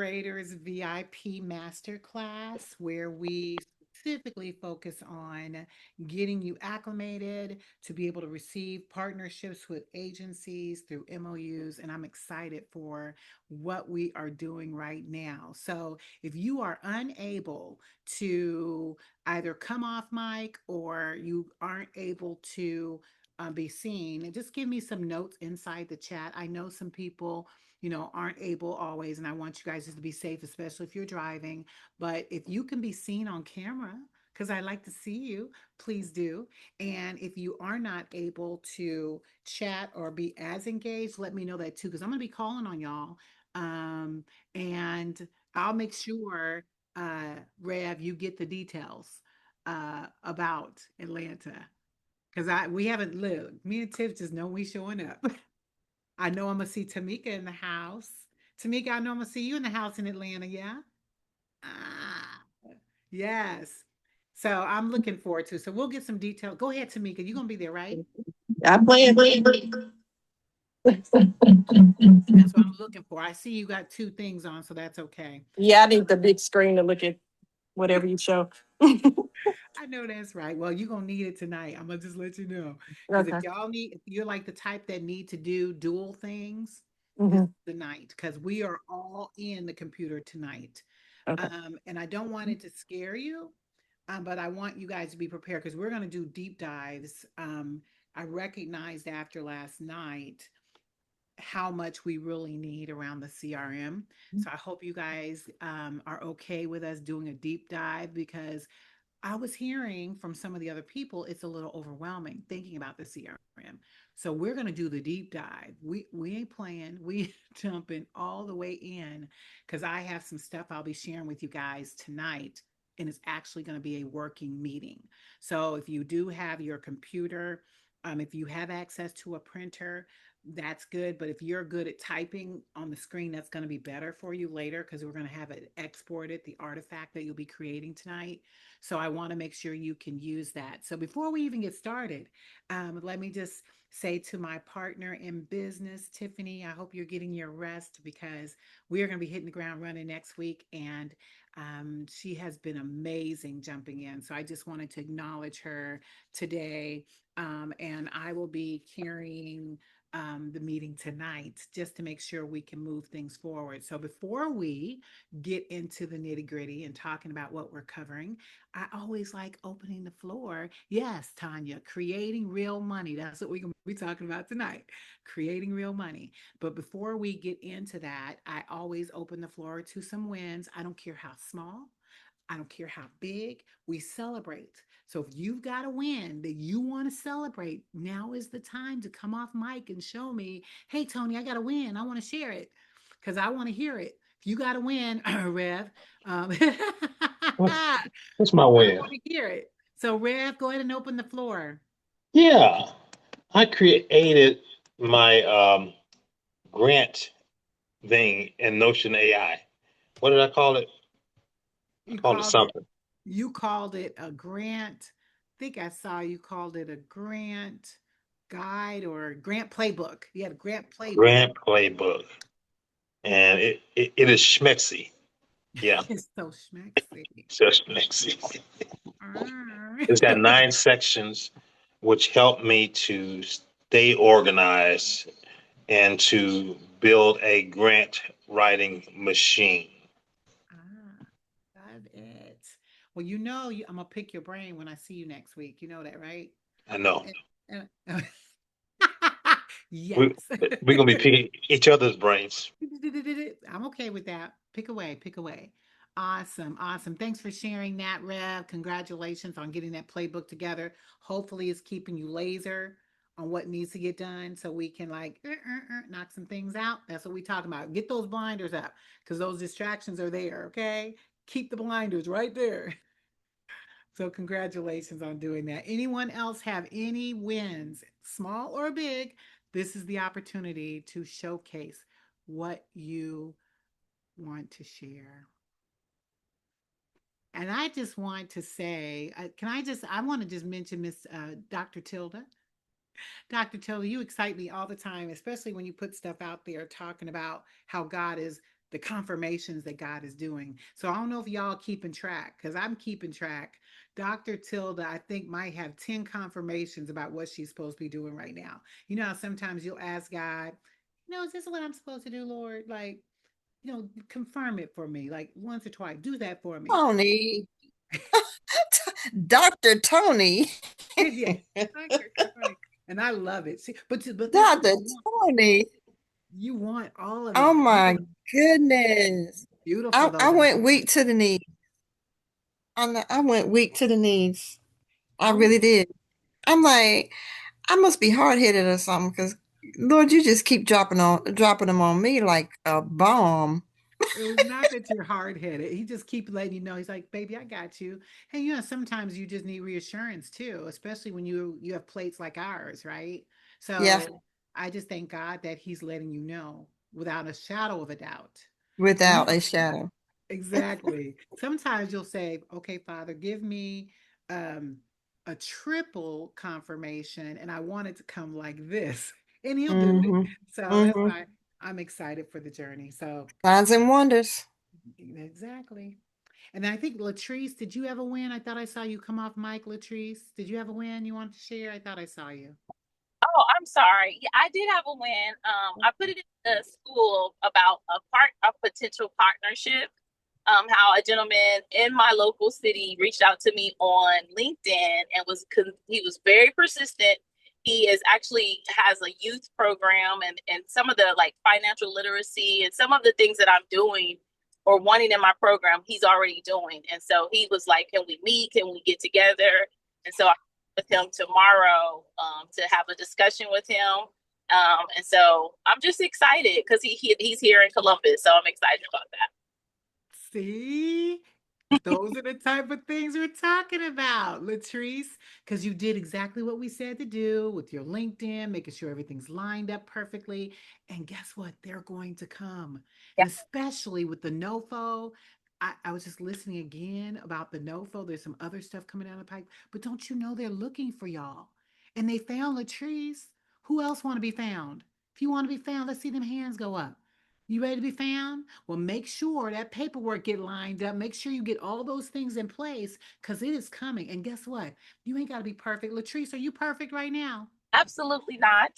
Creators VIP Masterclass, where we specifically focus on getting you acclimated to be able to receive partnerships with agencies through MOUs. And I'm excited for what we are doing right now. So if you are unable to either come off mic or you aren't able to be seen, just give me some notes inside the chat. I know some people aren't able always. And I want you guys just to be safe, especially if you're driving. But if you can be seen on camera, because I like to see you, please do. And if you are not able to chat or be as engaged, let me know that too, because I'm going to be calling on y'all. Um, and I'll make sure, Rev, you get the details about Atlanta. Because we haven't lived. Me and Tiff just know we showing up. I know I'm gonna see Tamika in the house. Tamika, I know I'm gonna see you in the house in Atlanta, yeah? Ah, yes. So I'm looking forward to. So we'll get some detail. Go ahead, Tamika. You're gonna be there, right? I plan. That's what I'm looking for. I see you got two things on, so that's okay. Yeah, I need the big screen to look at whatever you show. I know that's right. Well, you're gonna need it tonight. I'm gonna just let you know. Because Okay. if you're like the type that need to do dual things, this is Hmm. the night because we are all in the computer tonight. Okay. And I don't want it to scare you, but I want you guys to be prepared because we're going to do deep dives. I recognized after last night how much we really need around the CRM. So I hope you guys are okay with us doing a deep dive because I was hearing from some of the other people it's a little overwhelming thinking about the CRM. So we're going to do the deep dive. We ain't playing. We jumping all the way in cuz I have some stuff I'll be sharing with you guys tonight and it's actually going to be a working meeting. So if you do have your computer, if you have access to a printer, that's good. But if you're good at typing on the screen, that's going to be better for you later because we're going to have it exported, the artifact that you'll be creating tonight. So I want to make sure you can use that. So before we even get started, let me just say to my partner in business, Tiffany, I hope you're getting your rest because we are going to be hitting the ground running next week. And she has been amazing jumping in. So I just wanted to acknowledge her today. And I will be carrying the meeting tonight just to make sure we can move things forward. So before we get into the nitty gritty and talking about what we're covering, I always like opening the floor. Yes, Tanya, creating real money. That's what we're going to be talking about tonight. Creating real money. But before we get into that, I always open the floor to some wins. I don't care how small, I don't care how big, we celebrate. So if you've got a win that you want to celebrate, now is the time to come off mic and show me, hey, Tony, I got a win. I want to share it because I want to hear it. If you got a win, Rev, What's I what's my want win? to hear it. So, Rev, go ahead and open the floor. Yeah, I created my grant thing in Notion AI. What did I call it? I You called it called it, something. you called it a grant. I think I saw you called it a grant guide or a grant playbook. You had a grant playbook. Grant playbook, and it is schmexy. Yeah, It's so schmexy. so schmexy. Mm. It's got 9 sections, which help me to stay organized and to build a grant writing machine. Ah, got it. Well, I'm gonna pick your brain when I see you next week. You know that, right? I know. And- We, yes. we're gonna be picking each other's brains. I'm okay with that. Pick away, pick away. Awesome, awesome. Thanks for sharing that, Rev. Congratulations on getting that playbook together. Hopefully, it's keeping you laser on what needs to get done so we can knock some things out. That's what we talking about. Get those blinders up because those distractions are there, okay? Keep the blinders right there. So congratulations on doing that. Anyone else have any wins, small or big? This is the opportunity to showcase what you want to share. And I just want to say, I want to just mention Miss Dr. Tilda. Dr. Tilda, you excite me all the time, especially when you put stuff out there talking about how God is the confirmations that God is doing. So I don't know if y'all keeping track, because I'm keeping track. Dr. Tilda, I think, might have 10 confirmations about what she's supposed to be doing right now. You know how sometimes you'll ask God, is this what I'm supposed to do, Lord? Like, confirm it for me, like once or twice. Do that for me. Tony, Dr. Tony, Yeah, Dr. Connie. And I love it. See, but that's what Dr. you want. Tony. You want all of Oh it. my goodness. Beautiful though, I went Dr. weak to the knees. I went weak to the knees. I Oh, really did. I'm like, I must be hard headed or something because Lord, you just keep dropping them on me like a bomb. it was not that you're hard headed. He just keep letting you know. He's like, baby, I got you. And sometimes you just need reassurance too, especially when you have plates like ours, right? Yeah, So I just thank God that He's letting you know without a shadow of a doubt. And without a shadow. exactly. Sometimes you'll say, okay, Father, give me um a triple confirmation, and I want it to come like this. And He'll do it. Mm-hmm. So that's Mm-hmm. why I'm excited for the journey. So Signs and wonders. exactly. And I think Latrice, did you ever win? I thought I saw you come off mic, Latrice. Did you ever win you wanted to share? I thought I saw you. Oh, I'm sorry. Yeah, I did have a win. I put it in the school about a potential partnership. How a gentleman in my local city reached out to me on LinkedIn and he was very persistent. He is actually has a youth program and some of the like financial literacy and some of the things that I'm doing or wanting in my program, he's already doing. And so he was like, "Can we meet? Can we get together?" And so I with him tomorrow to have a discussion with him. And so I'm just excited because he's here in Columbus, so I'm excited about that. See? Those are the type of things we're talking about, Latrice, because you did exactly what we said to do with your LinkedIn, making sure everything's lined up perfectly. And guess what? They're going to come. Yeah, And especially with the NOFO, I was just listening again about the NOFO. There's some other stuff coming down the pipe, but don't you know they're looking for y'all? And they found Latrice. Who else want to be found? If you want to be found, let's see them hands go up. You ready to be found? Well, make sure that paperwork get lined up. Make sure you get all those things in place because it is coming. And guess what? You ain't got to be perfect. Latrice, are you perfect right now? absolutely not.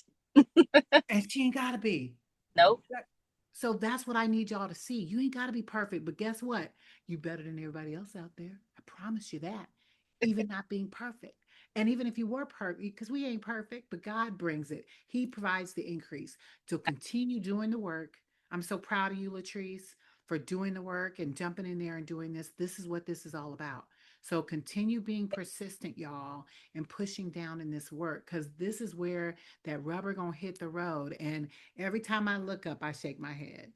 And she ain't got to be. Nope. That- So that's what I need y'all to see. You ain't got to be perfect, but guess what? You better than everybody else out there. I promise you that. Even not being perfect. And even if you were perfect, because we ain't perfect, but God brings it. He provides the increase. To continue doing the work. I'm so proud of you, Latrice, for doing the work and jumping in there and doing this. This is what this is all about. So continue being persistent, y'all, and pushing down in this work because this is where that rubber gonna hit the road. And every time I look up, I shake my head.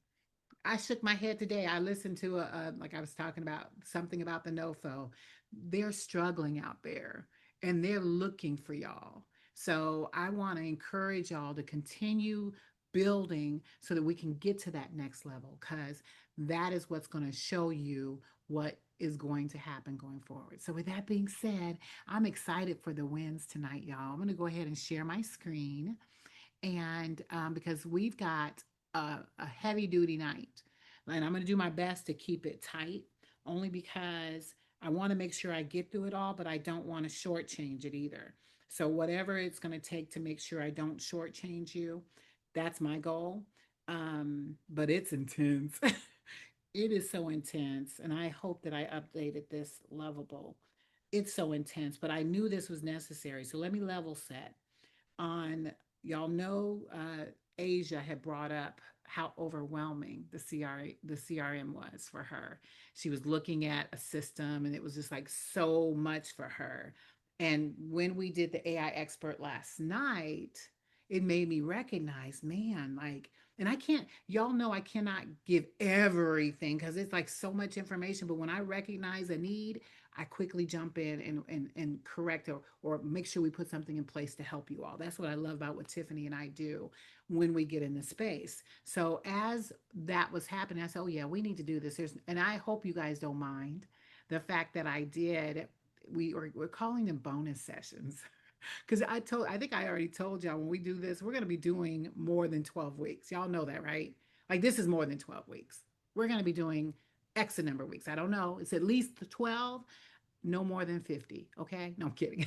I shook my head today. I listened to like I was talking about something about the NoFo. They're struggling out there and they're looking for y'all. So I want to encourage y'all to continue building so that we can get to that next level because that is what's going to show you what is going to happen going forward. So with that being said, I'm excited for the wins tonight, y'all. I'm going to go ahead and share my screen and because we've got a heavy duty night, and I'm going to do my best to keep it tight, only because I want to make sure I get through it all, but I don't want to shortchange it either. So whatever it's going to take to make sure I don't shortchange you, that's my goal. But it's intense. It is so intense, and I hope that I updated this lovable. It's so intense, but I knew this was necessary. So let me level set on y'all know Asia had brought up how overwhelming the CRM was for her. She was looking at a system and it was just like so much for her. And when we did the AI expert last night, it made me recognize, man, like, and I can't, y'all know I cannot give everything because it's like so much information. But when I recognize a need, I quickly jump in and correct or make sure we put something in place to help you all. That's what I love about what Tiffany and I do when we get in the space. So as that was happening, I said, oh yeah, we need to do this. And I hope you guys don't mind the fact that I did. We're calling them bonus sessions. Because I think I already told y'all when we do this, we're going to be doing more than 12 weeks. Y'all know that, right? Like this is more than 12 weeks. we're going to be doing X number of weeks. I don't know. It's at least 12, no more than 50. Okay. No, I'm kidding.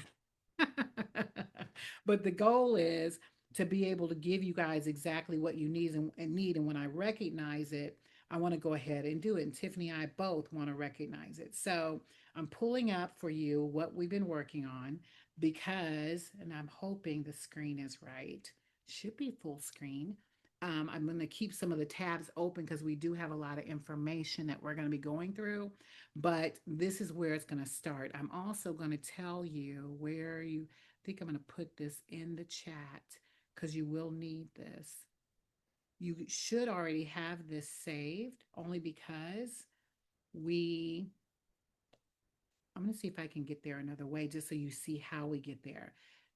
But the goal is to be able to give you guys exactly what you need and need. And when I recognize it, I want to go ahead and do it. And Tiffany and I both want to recognize it. So I'm pulling up for you what we've been working on because, and I'm hoping the screen is right. Should be full screen. I'm going to keep some of the tabs open because we do have a lot of information that we're going to be going through, but this is where it's going to start. I'm also going to tell you where you I think I'm going to put this in the chat because you will need this. You should already have this saved only because we I'm going to see if I can get there another way just so you see how we get there.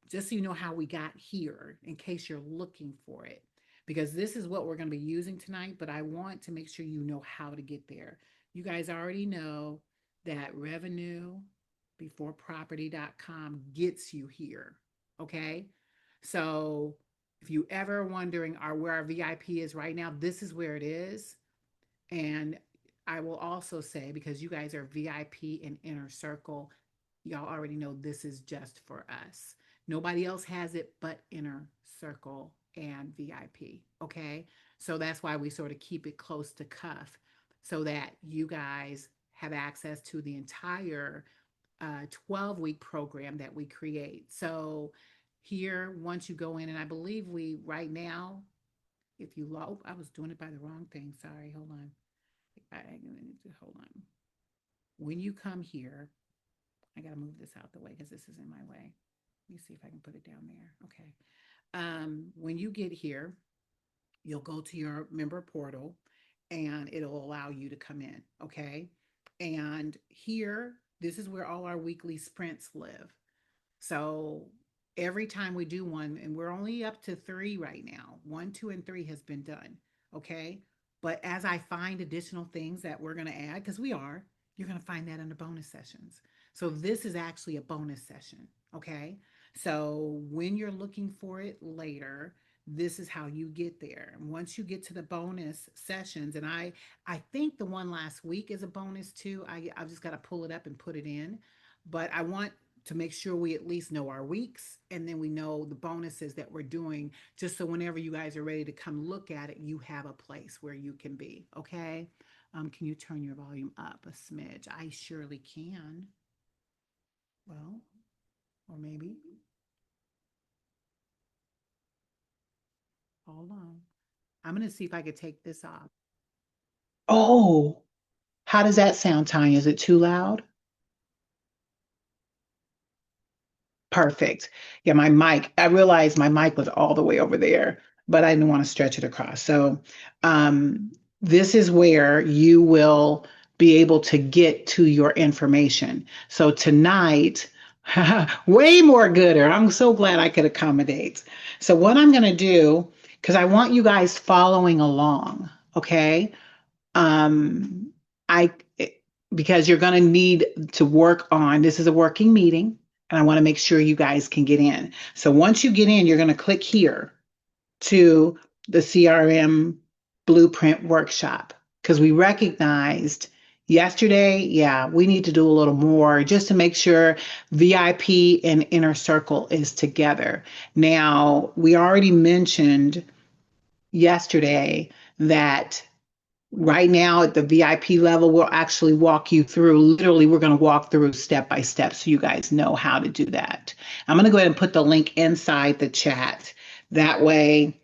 Just so you know how we got here in case you're looking for it. Because this is what we're going to be using tonight, but I want to make sure you know how to get there. You guys already know that revenuebeforeproperty.com gets you here. Okay? So if you ever wondering where our VIP is right now, this is where it is. And I will also say, because you guys are VIP and inner circle, y'all already know this is just for us. Nobody else has it but inner circle and VIP. Okay. So that's why we sort of keep it close to cuff so that you guys have access to the entire 12-week program that we create. So here, once you go in, and I believe we right now, if you I was doing it by the wrong thing. Sorry. Hold on. Hold on. When you come here, I got to move this out the way because this is in my way. Let me see if I can put it down there. Okay. When you get here, you'll go to your member portal and it'll allow you to come in. Okay. And here, this is where all our weekly sprints live. So every time we do one, and we're only up to 3 right now, 1, 2, and 3 has been done. Okay. But as I find additional things that we're going to add, because you're going to find that in the bonus sessions. So this is actually a bonus session. Okay. So when you're looking for it later, this is how you get there. And once you get to the bonus sessions, and I think the one last week is a bonus too. I've just got to pull it up and put it in. But I want to make sure we at least know our weeks and then we know the bonuses that we're doing, just so whenever you guys are ready to come look at it, you have a place where you can be. Okay. Can you turn your volume up a smidge? I surely can. Well, or maybe. Hold on. I'm going to see if I could take this off. Oh, how does that sound, Tanya? Is it too loud? Perfect. Yeah, my mic, I realized my mic was all the way over there, but I didn't want to stretch it across. So, this is where you will be able to get to your information. So tonight, way more gooder. I'm so glad I could accommodate. So what I'm going to do, because I want you guys following along, okay? Um, I because you're going to need to work on, this is a working meeting, and I want to make sure you guys can get in. So once you get in, you're going to click here to the CRM Blueprint Workshop because we recognized yesterday, yeah, we need to do a little more just to make sure VIP and Inner Circle is together. Now, we already mentioned yesterday that right now at the VIP level, we'll actually walk you through. Literally, we're going to walk through step by step so you guys know how to do that. I'm going to go ahead and put the link inside the chat. That way,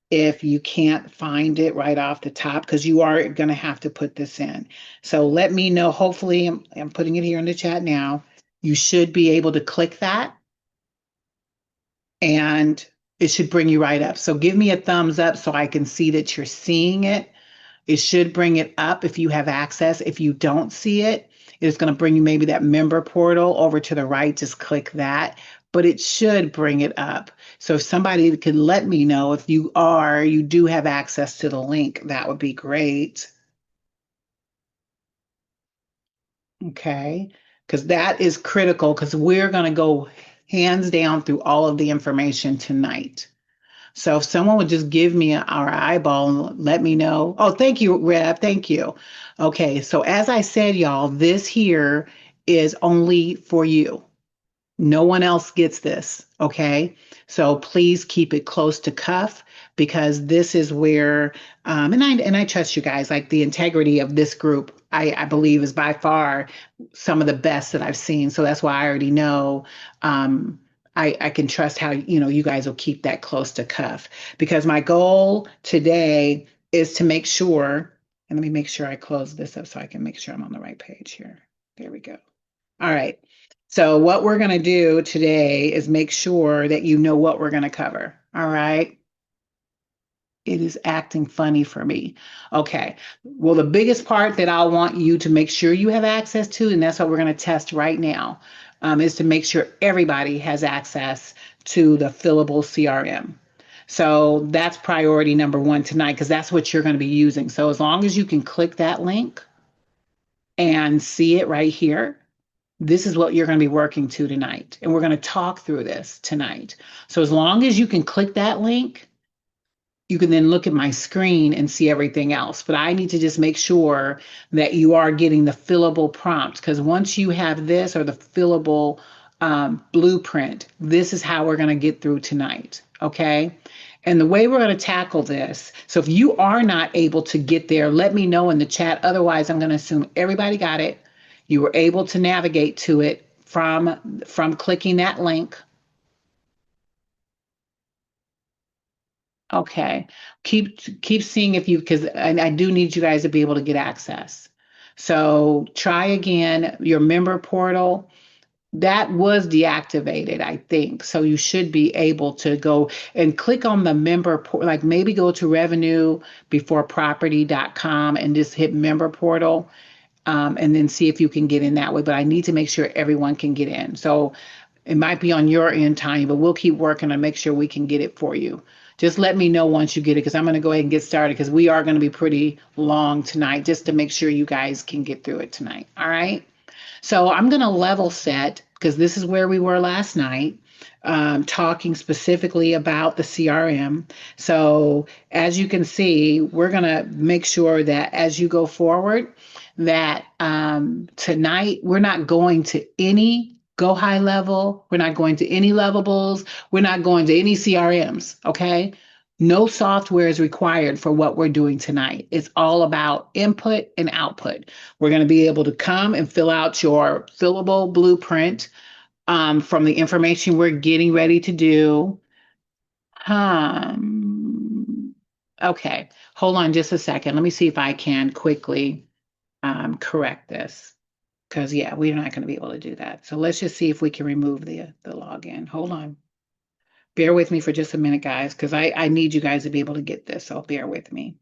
if you can't find it right off the top, because you are going to have to put this in. So let me know. Hopefully, I'm putting it here in the chat now. You should be able to click that and it should bring you right up. So give me a thumbs up so I can see that you're seeing it. It should bring it up if you have access. If you don't see it, it's going to bring you maybe that member portal over to the right. Just click that, but it should bring it up. So if somebody could let me know if you do have access to the link, that would be great. Okay, because that is critical because we're going to go hands down through all of the information tonight. So if someone would just give me our eyeball and let me know. Oh, thank you, Reb. Thank you. Okay, so as I said, y'all, this here is only for you. No one else gets this, okay? So please keep it close to cuff because this is where, and I trust you guys. Like the integrity of this group, I believe is by far some of the best that I've seen. So that's why I already know. I can trust how you guys will keep that close to cuff because my goal today is to make sure. And let me make sure I close this up so I can make sure I'm on the right page here. There we go. All right. So what we're going to do today is make sure that you know what we're going to cover. All right. It is acting funny for me. Okay. Well, the biggest part that I want you to make sure you have access to, and that's what we're going to test right now, is to make sure everybody has access to the fillable CRM. So that's priority number one tonight because that's what you're going to be using. So as long as you can click that link and see it right here, this is what you're going to be working to tonight. And we're going to talk through this tonight. So as long as you can click that link, you can then look at my screen and see everything else. But I need to just make sure that you are getting the fillable prompt because once you have this or the fillable blueprint, this is how we're going to get through tonight. Okay. And the way we're going to tackle this, so if you are not able to get there, let me know in the chat. Otherwise, I'm going to assume everybody got it. You were able to navigate to it from clicking that link. Okay. Keep seeing if you because I do need you guys to be able to get access. So try again your member portal. That was deactivated, I think. So you should be able to go and click on the member portal, like maybe go to revenuebeforeproperty.com and just hit member portal. And then see if you can get in that way. But I need to make sure everyone can get in. So it might be on your end, Tanya, but we'll keep working to make sure we can get it for you. Just let me know once you get it because I'm going to go ahead and get started because we are going to be pretty long tonight just to make sure you guys can get through it tonight. All right. So I'm going to level set because this is where we were last night, talking specifically about the CRM. So as you can see, we're going to make sure that as you go forward, that tonight we're not going to any go high level. We're not going to any levelables. We're not going to any CRMs. Okay. No software is required for what we're doing tonight. It's all about input and output. We're going to be able to come and fill out your fillable blueprint from the information we're getting ready to do. Okay, hold on just a second. Let me see if I can quickly correct this. Because, yeah, we're not going to be able to do that. So let's just see if we can remove the login. Hold on. Bear with me for just a minute, guys, because I need you guys to be able to get this. So bear with me.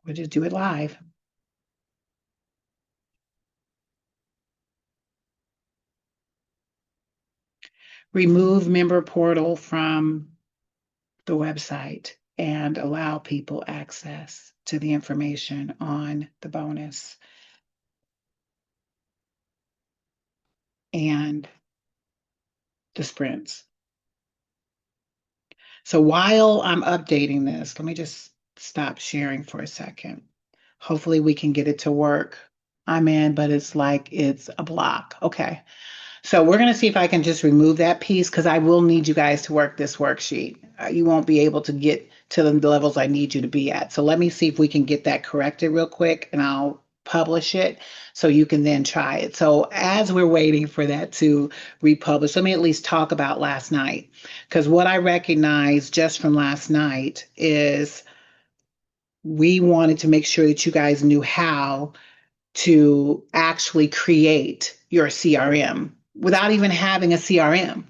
We'll just do it live. Remove member portal from the website and allow people access to the information on the bonus and the sprints. So while I'm updating this, let me just stop sharing for a second. Hopefully we can get it to work. I'm in, but it's like it's a block. Okay. So we're going to see if I can just remove that piece because I will need you guys to work this worksheet. You won't be able to get to the levels I need you to be at. So let me see if we can get that corrected real quick and I'll publish it so you can then try it. So as we're waiting for that to republish, let me at least talk about last night because what I recognized just from last night is we wanted to make sure that you guys knew how to actually create your CRM without even having a CRM.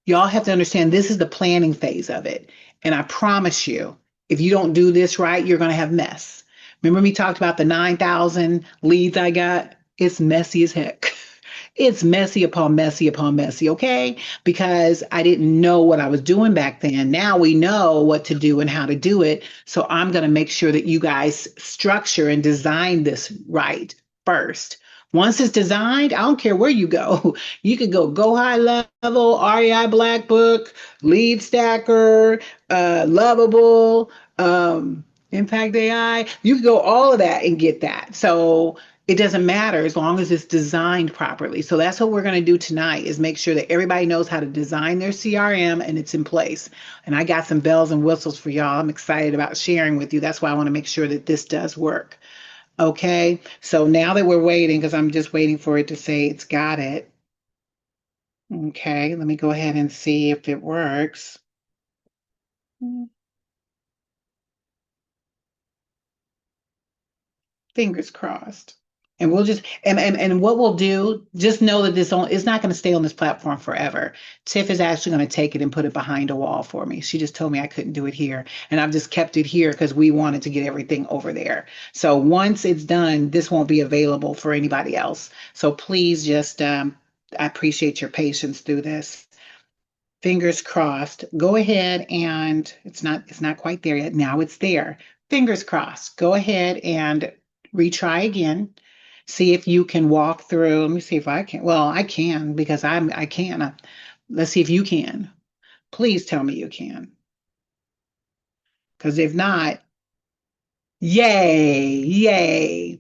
Y'all have to understand this is the planning phase of it. And I promise you, if you don't do this right, you're going to have mess. Remember me talked about the 9,000 leads I got? It's messy as heck. It's messy upon messy upon messy, okay? Because I didn't know what I was doing back then. Now we know what to do and how to do it. So I'm going to make sure that you guys structure and design this right first Once it's designed, I don't care where you go. You could go high level, REI Black Book, Lead Stacker, Lovable, Impact AI. You can go all of that and get that. So it doesn't matter as long as it's designed properly. So that's what we're going to do tonight is make sure that everybody knows how to design their CRM and it's in place. And I got some bells and whistles for y'all. I'm excited about sharing with you. That's why I want to make sure that this does work. Okay, so now that we're waiting, because I'm just waiting for it to say it's got it. Okay, let me go ahead and see if it works. Fingers crossed. And we'll just and what we'll do, just know that it's not going to stay on this platform forever. Tiff is actually going to take it and put it behind a wall for me. She just told me I couldn't do it here. And I've just kept it here because we wanted to get everything over there. So once it's done, this won't be available for anybody else. So please just I appreciate your patience through this. Fingers crossed. Go ahead and it's not quite there yet. Now it's there. Fingers crossed. Go ahead and retry again. See if you can walk through. Let me see if I can. Well, I can because I can. Let's see if you can. Please tell me you can. Because if not, yay, yay.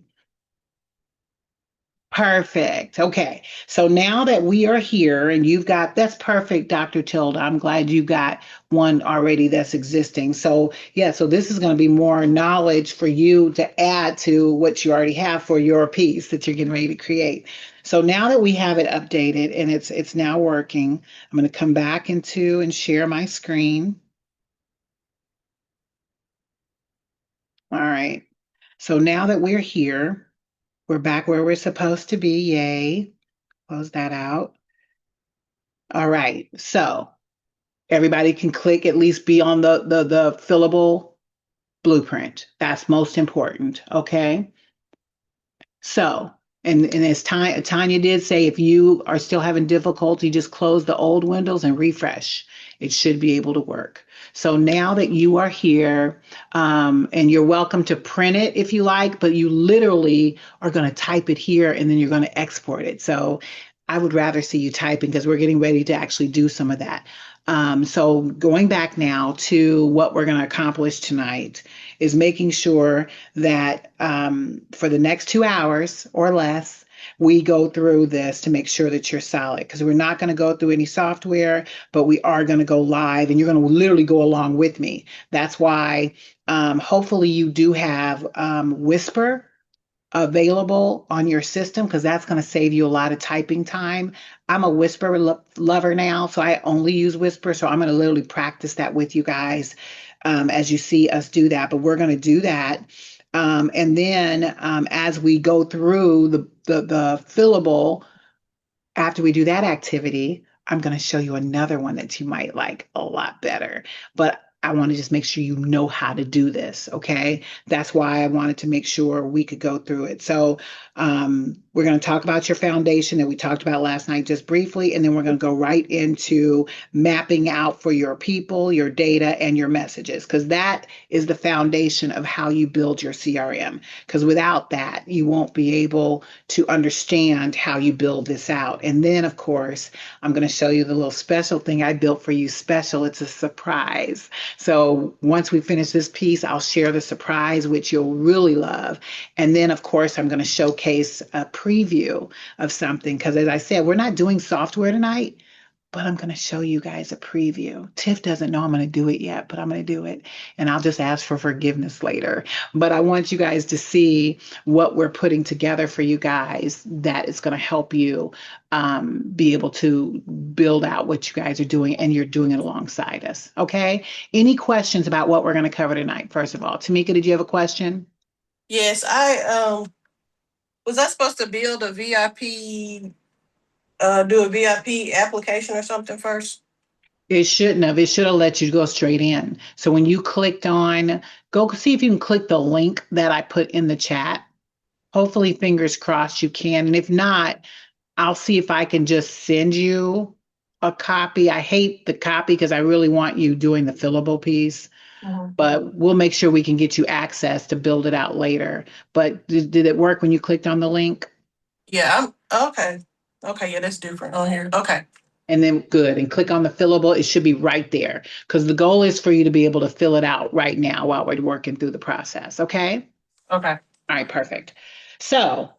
Perfect. Okay. So now that we are here and that's perfect, Dr. Tilda. I'm glad you got one already that's existing. So, yeah, so this is going to be more knowledge for you to add to what you already have for your piece that you're getting ready to create. So now that we have it updated and it's now working, I'm going to come back into and share my screen. All right. So now that we're here, we're back where we're supposed to be. Yay. Close that out. All right. So everybody can click at least be on the fillable blueprint. That's most important. Okay. So, and as Tanya did say, if you are still having difficulty, just close the old windows and refresh. It should be able to work. So now that you are here, and you're welcome to print it if you like, but you literally are going to type it here and then you're going to export it. So I would rather see you typing because we're getting ready to actually do some of that. So going back now to what we're going to accomplish tonight is making sure that for the next 2 hours or less, we go through this to make sure that you're solid because we're not going to go through any software, but we are going to go live and you're going to literally go along with me. That's why hopefully you do have Whisper available on your system because that's going to save you a lot of typing time. I'm a Whisper lover now, so I only use Whisper. So I'm going to literally practice that with you guys as you see us do that. But we're going to do that. And then as we go through the fillable, after we do that activity, I'm going to show you another one that you might like a lot better. But I want to just make sure you know how to do this. Okay. That's why I wanted to make sure we could go through it. So we're going to talk about your foundation that we talked about last night just briefly. And then we're going to go right into mapping out for your people, your data, and your messages, because that is the foundation of how you build your CRM. Because without that, you won't be able to understand how you build this out. And then, of course, I'm going to show you the little special thing I built for you special. It's a surprise. So once we finish this piece, I'll share the surprise, which you'll really love. And then, of course, I'm going to showcase a preview of something because, as I said, we're not doing software tonight, but I'm going to show you guys a preview. Tiff doesn't know I'm going to do it yet, but I'm going to do it. And I'll just ask for forgiveness later. But I want you guys to see what we're putting together for you guys that is going to help you be able to build out what you guys are doing, and you're doing it alongside us. Okay. Any questions about what we're going to cover tonight? First of all, Tamika, did you have a question? Yes, I was I supposed to build a VIP, do a VIP application or something first? It shouldn't have. It should have let you go straight in. So when you clicked on, go see if you can click the link that I put in the chat. Hopefully, fingers crossed, you can. And if not, I'll see if I can just send you a copy. I hate the copy because I really want you doing the fillable piece, but we'll make sure we can get you access to build it out later. But did it work when you clicked on the link? Yeah, I'm okay. Okay, yeah, that's different on here. Okay. And then good. And click on the fillable. It should be right there because the goal is for you to be able to fill it out right now while we're working through the process. Okay. Okay. All right. Perfect. So,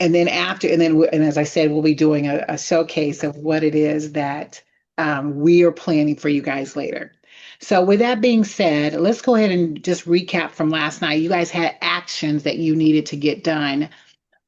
and then after, and as I said, we'll be doing a showcase of what it is that we are planning for you guys later. So, with that being said, let's go ahead and just recap from last night. You guys had actions that you needed to get done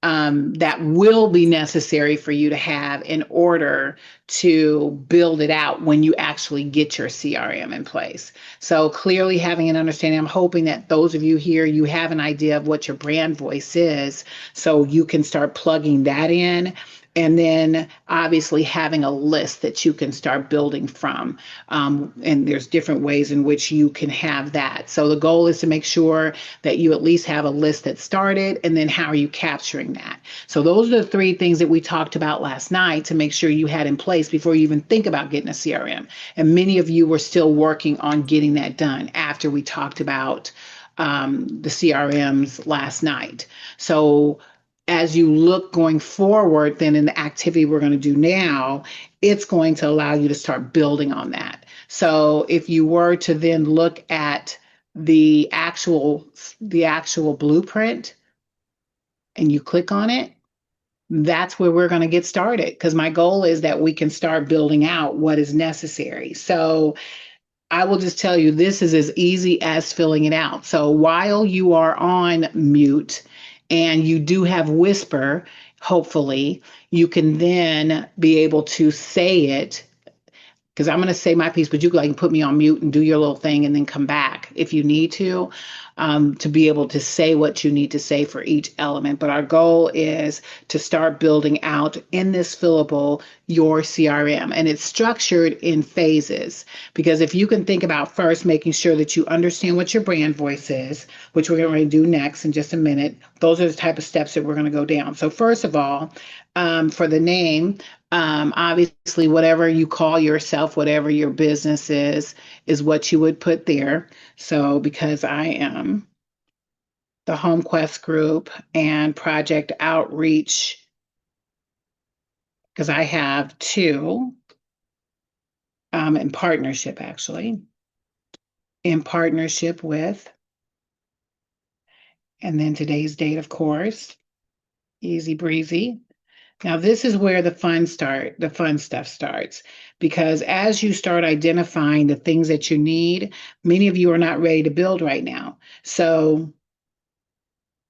that will be necessary for you to have in order to build it out when you actually get your CRM in place. So clearly having an understanding, I'm hoping that those of you here, you have an idea of what your brand voice is, so you can start plugging that in. And then obviously having a list that you can start building from. And there's different ways in which you can have that. So the goal is to make sure that you at least have a list that started, and then how are you capturing that? So those are the three things that we talked about last night to make sure you had in place before you even think about getting a CRM. And many of you were still working on getting that done after we talked about the CRMs last night. So as you look going forward, then in the activity we're going to do now, it's going to allow you to start building on that. So if you were to then look at the actual blueprint and you click on it, that's where we're going to get started, because my goal is that we can start building out what is necessary. So I will just tell you, this is as easy as filling it out. So while you are on mute and you do have whisper, hopefully you can then be able to say it, because I'm going to say my piece, but you can put me on mute and do your little thing and then come back if you need to be able to say what you need to say for each element. But our goal is to start building out in this fillable your CRM, and it's structured in phases. Because if you can think about first making sure that you understand what your brand voice is, which we're going to do next in just a minute, those are the type of steps that we're going to go down. So first of all, for the name, obviously, whatever you call yourself, whatever your business is what you would put there. So, because I am the Home Quest Group and Project Outreach, because I have two in partnership, actually, in partnership with, and then today's date, of course, easy breezy. Now, this is where the fun stuff starts, because as you start identifying the things that you need, many of you are not ready to build right now. So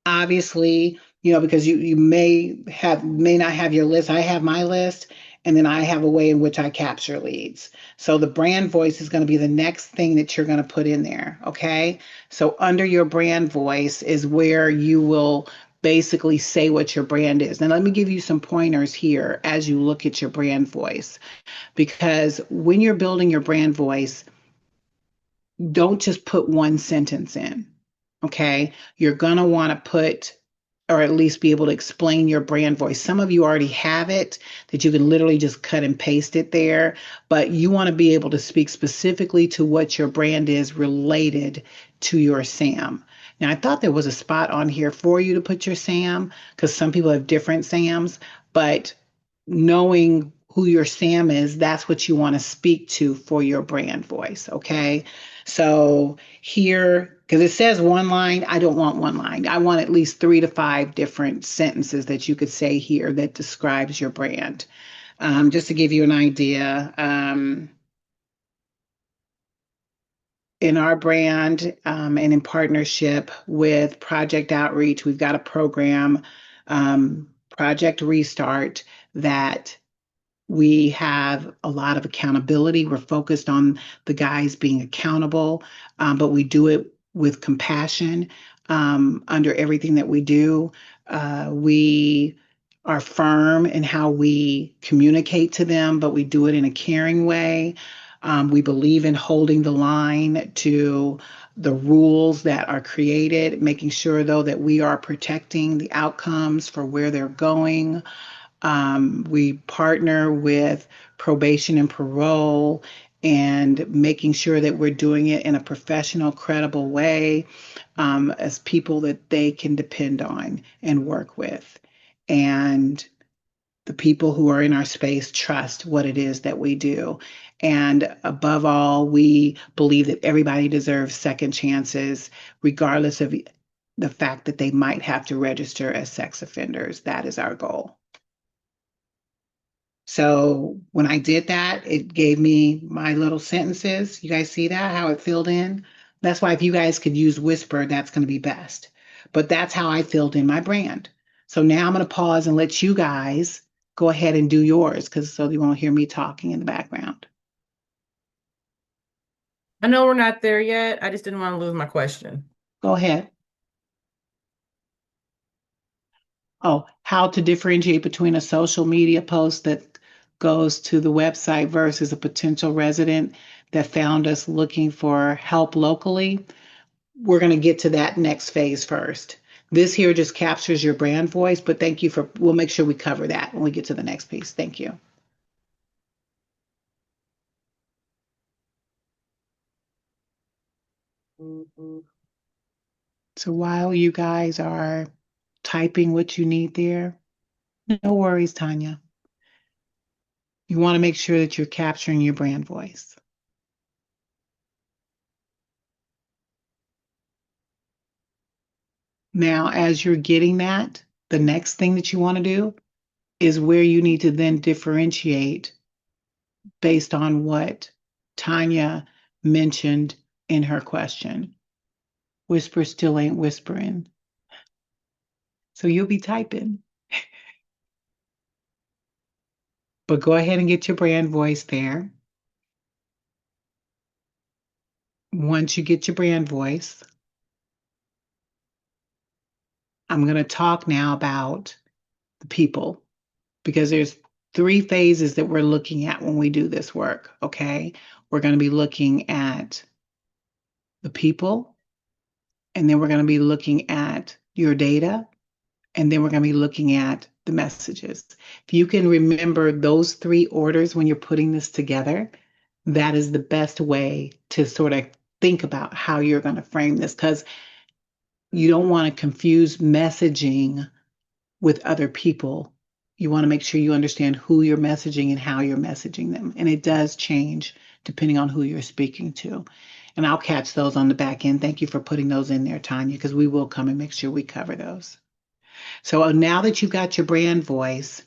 obviously, because you may not have your list. I have my list, and then I have a way in which I capture leads. So the brand voice is going to be the next thing that you're going to put in there. Okay. So under your brand voice is where you will basically say what your brand is. Now, let me give you some pointers here as you look at your brand voice, because when you're building your brand voice, don't just put one sentence in. Okay. You're going to want to put, or at least be able to explain your brand voice. Some of you already have it that you can literally just cut and paste it there, but you want to be able to speak specifically to what your brand is related to your SAM. Now, I thought there was a spot on here for you to put your SAM, because some people have different SAMs, but knowing who your SAM is, that's what you want to speak to for your brand voice. Okay. So here, because it says one line, I don't want one line. I want at least 3 to 5 different sentences that you could say here that describes your brand. Just to give you an idea, in our brand and in partnership with Project Outreach, we've got a program, Project Restart, that we have a lot of accountability. We're focused on the guys being accountable, but we do it with compassion under everything that we do. We are firm in how we communicate to them, but we do it in a caring way. We believe in holding the line to the rules that are created, making sure, though, that we are protecting the outcomes for where they're going. We partner with probation and parole, and making sure that we're doing it in a professional, credible way, as people that they can depend on and work with. and the people who are in our space trust what it is that we do. And above all, we believe that everybody deserves second chances, regardless of the fact that they might have to register as sex offenders. That is our goal. So when I did that, it gave me my little sentences. You guys see that, how it filled in? That's why if you guys could use Whisper, that's going to be best. But that's how I filled in my brand. So now I'm going to pause and let you guys go ahead and do yours because so you won't hear me talking in the background. I know we're not there yet. I just didn't want to lose my question. Go ahead. Oh, how to differentiate between a social media post that goes to the website versus a potential resident that found us looking for help locally. We're going to get to that next phase first. This here just captures your brand voice, but thank you for, we'll make sure we cover that when we get to the next piece. Thank you. So while you guys are typing what you need there, no worries, Tanya. You want to make sure that you're capturing your brand voice. Now, as you're getting that, the next thing that you want to do is where you need to then differentiate based on what Tanya mentioned in her question. Whisper still ain't whispering. So you'll be typing. But go ahead and get your brand voice there. Once you get your brand voice, I'm going to talk now about the people because there's 3 phases that we're looking at when we do this work, okay? We're going to be looking at the people, and then we're going to be looking at your data, and then we're going to be looking at the messages. If you can remember those 3 orders when you're putting this together, that is the best way to sort of think about how you're going to frame this because you don't want to confuse messaging with other people. You want to make sure you understand who you're messaging and how you're messaging them. And it does change depending on who you're speaking to. And I'll catch those on the back end. Thank you for putting those in there, Tanya, because we will come and make sure we cover those. So now that you've got your brand voice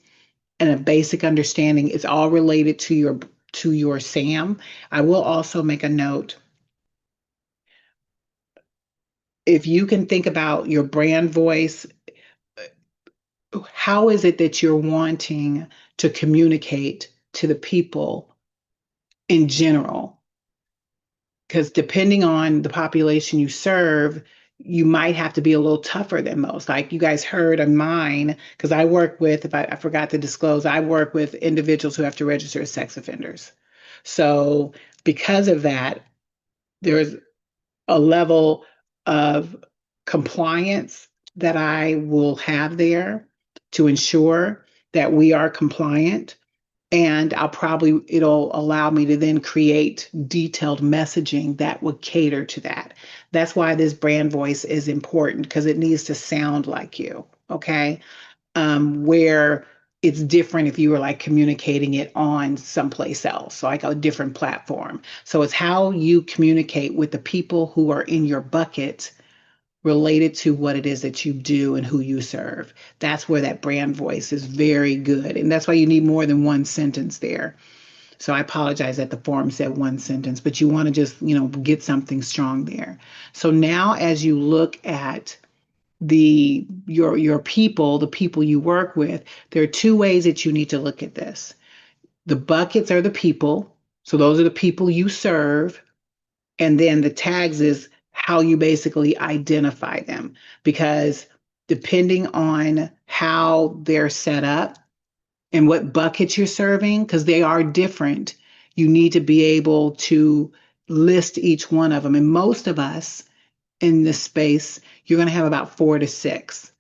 and a basic understanding, it's all related to your SAM. I will also make a note. If you can think about your brand voice, how is it that you're wanting to communicate to the people in general? Because depending on the population you serve, you might have to be a little tougher than most. Like you guys heard on mine, because I work with, if I forgot to disclose, I work with individuals who have to register as sex offenders. So because of that, there's a level of compliance that I will have there to ensure that we are compliant. And it'll allow me to then create detailed messaging that would cater to that. That's why this brand voice is important because it needs to sound like you, okay? Where it's different if you were like communicating it on someplace else, like a different platform. So it's how you communicate with the people who are in your bucket related to what it is that you do and who you serve. That's where that brand voice is very good. And that's why you need more than one sentence there. So I apologize that the form said one sentence, but you want to just, get something strong there. So now as you look at your people, the people you work with, there are 2 ways that you need to look at this. The buckets are the people. So those are the people you serve. And then the tags is how you basically identify them. Because depending on how they're set up and what buckets you're serving, because they are different, you need to be able to list each one of them. And most of us in this space, you're going to have about 4 to 6.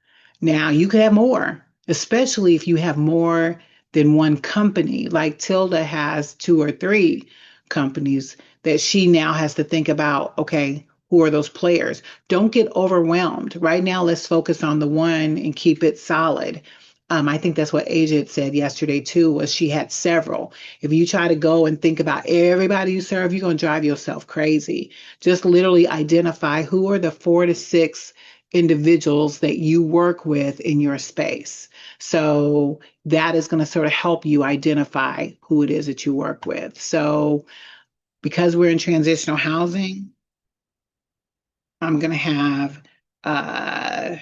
Now, you could have more, especially if you have more than one company. Like Tilda has 2 or 3 companies that she now has to think about, okay, who are those players? Don't get overwhelmed. Right now, let's focus on the one and keep it solid. I think that's what Asia had said yesterday too, was she had several. If you try to go and think about everybody you serve, you're going to drive yourself crazy. Just literally identify who are the 4 to 6 individuals that you work with in your space. So that is going to sort of help you identify who it is that you work with. So because we're in transitional housing, I'm going to have uh,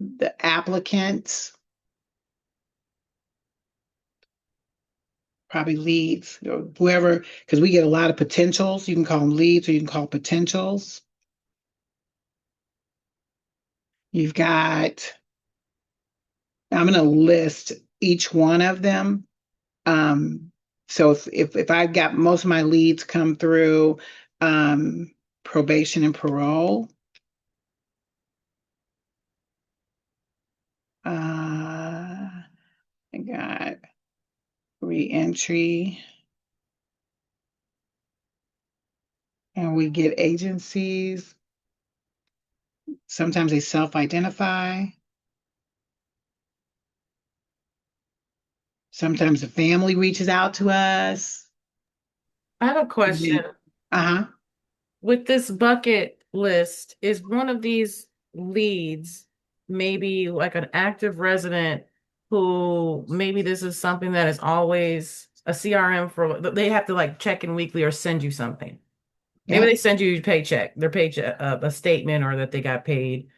the applicants, probably leads, or whoever, because we get a lot of potentials. You can call them leads or you can call potentials. You've got, I'm going to list each one of them. Um, so if I've got most of my leads come through probation and parole, I got reentry, and we get agencies. Sometimes they self-identify. Sometimes the family reaches out to us. I have a question. Uh-huh. With this bucket list, is one of these leads maybe like an active resident who maybe this is something that is always a CRM for, they have to like check in weekly or send you something? Maybe Yep. they send you a paycheck, their paycheck, a statement, or that they got paid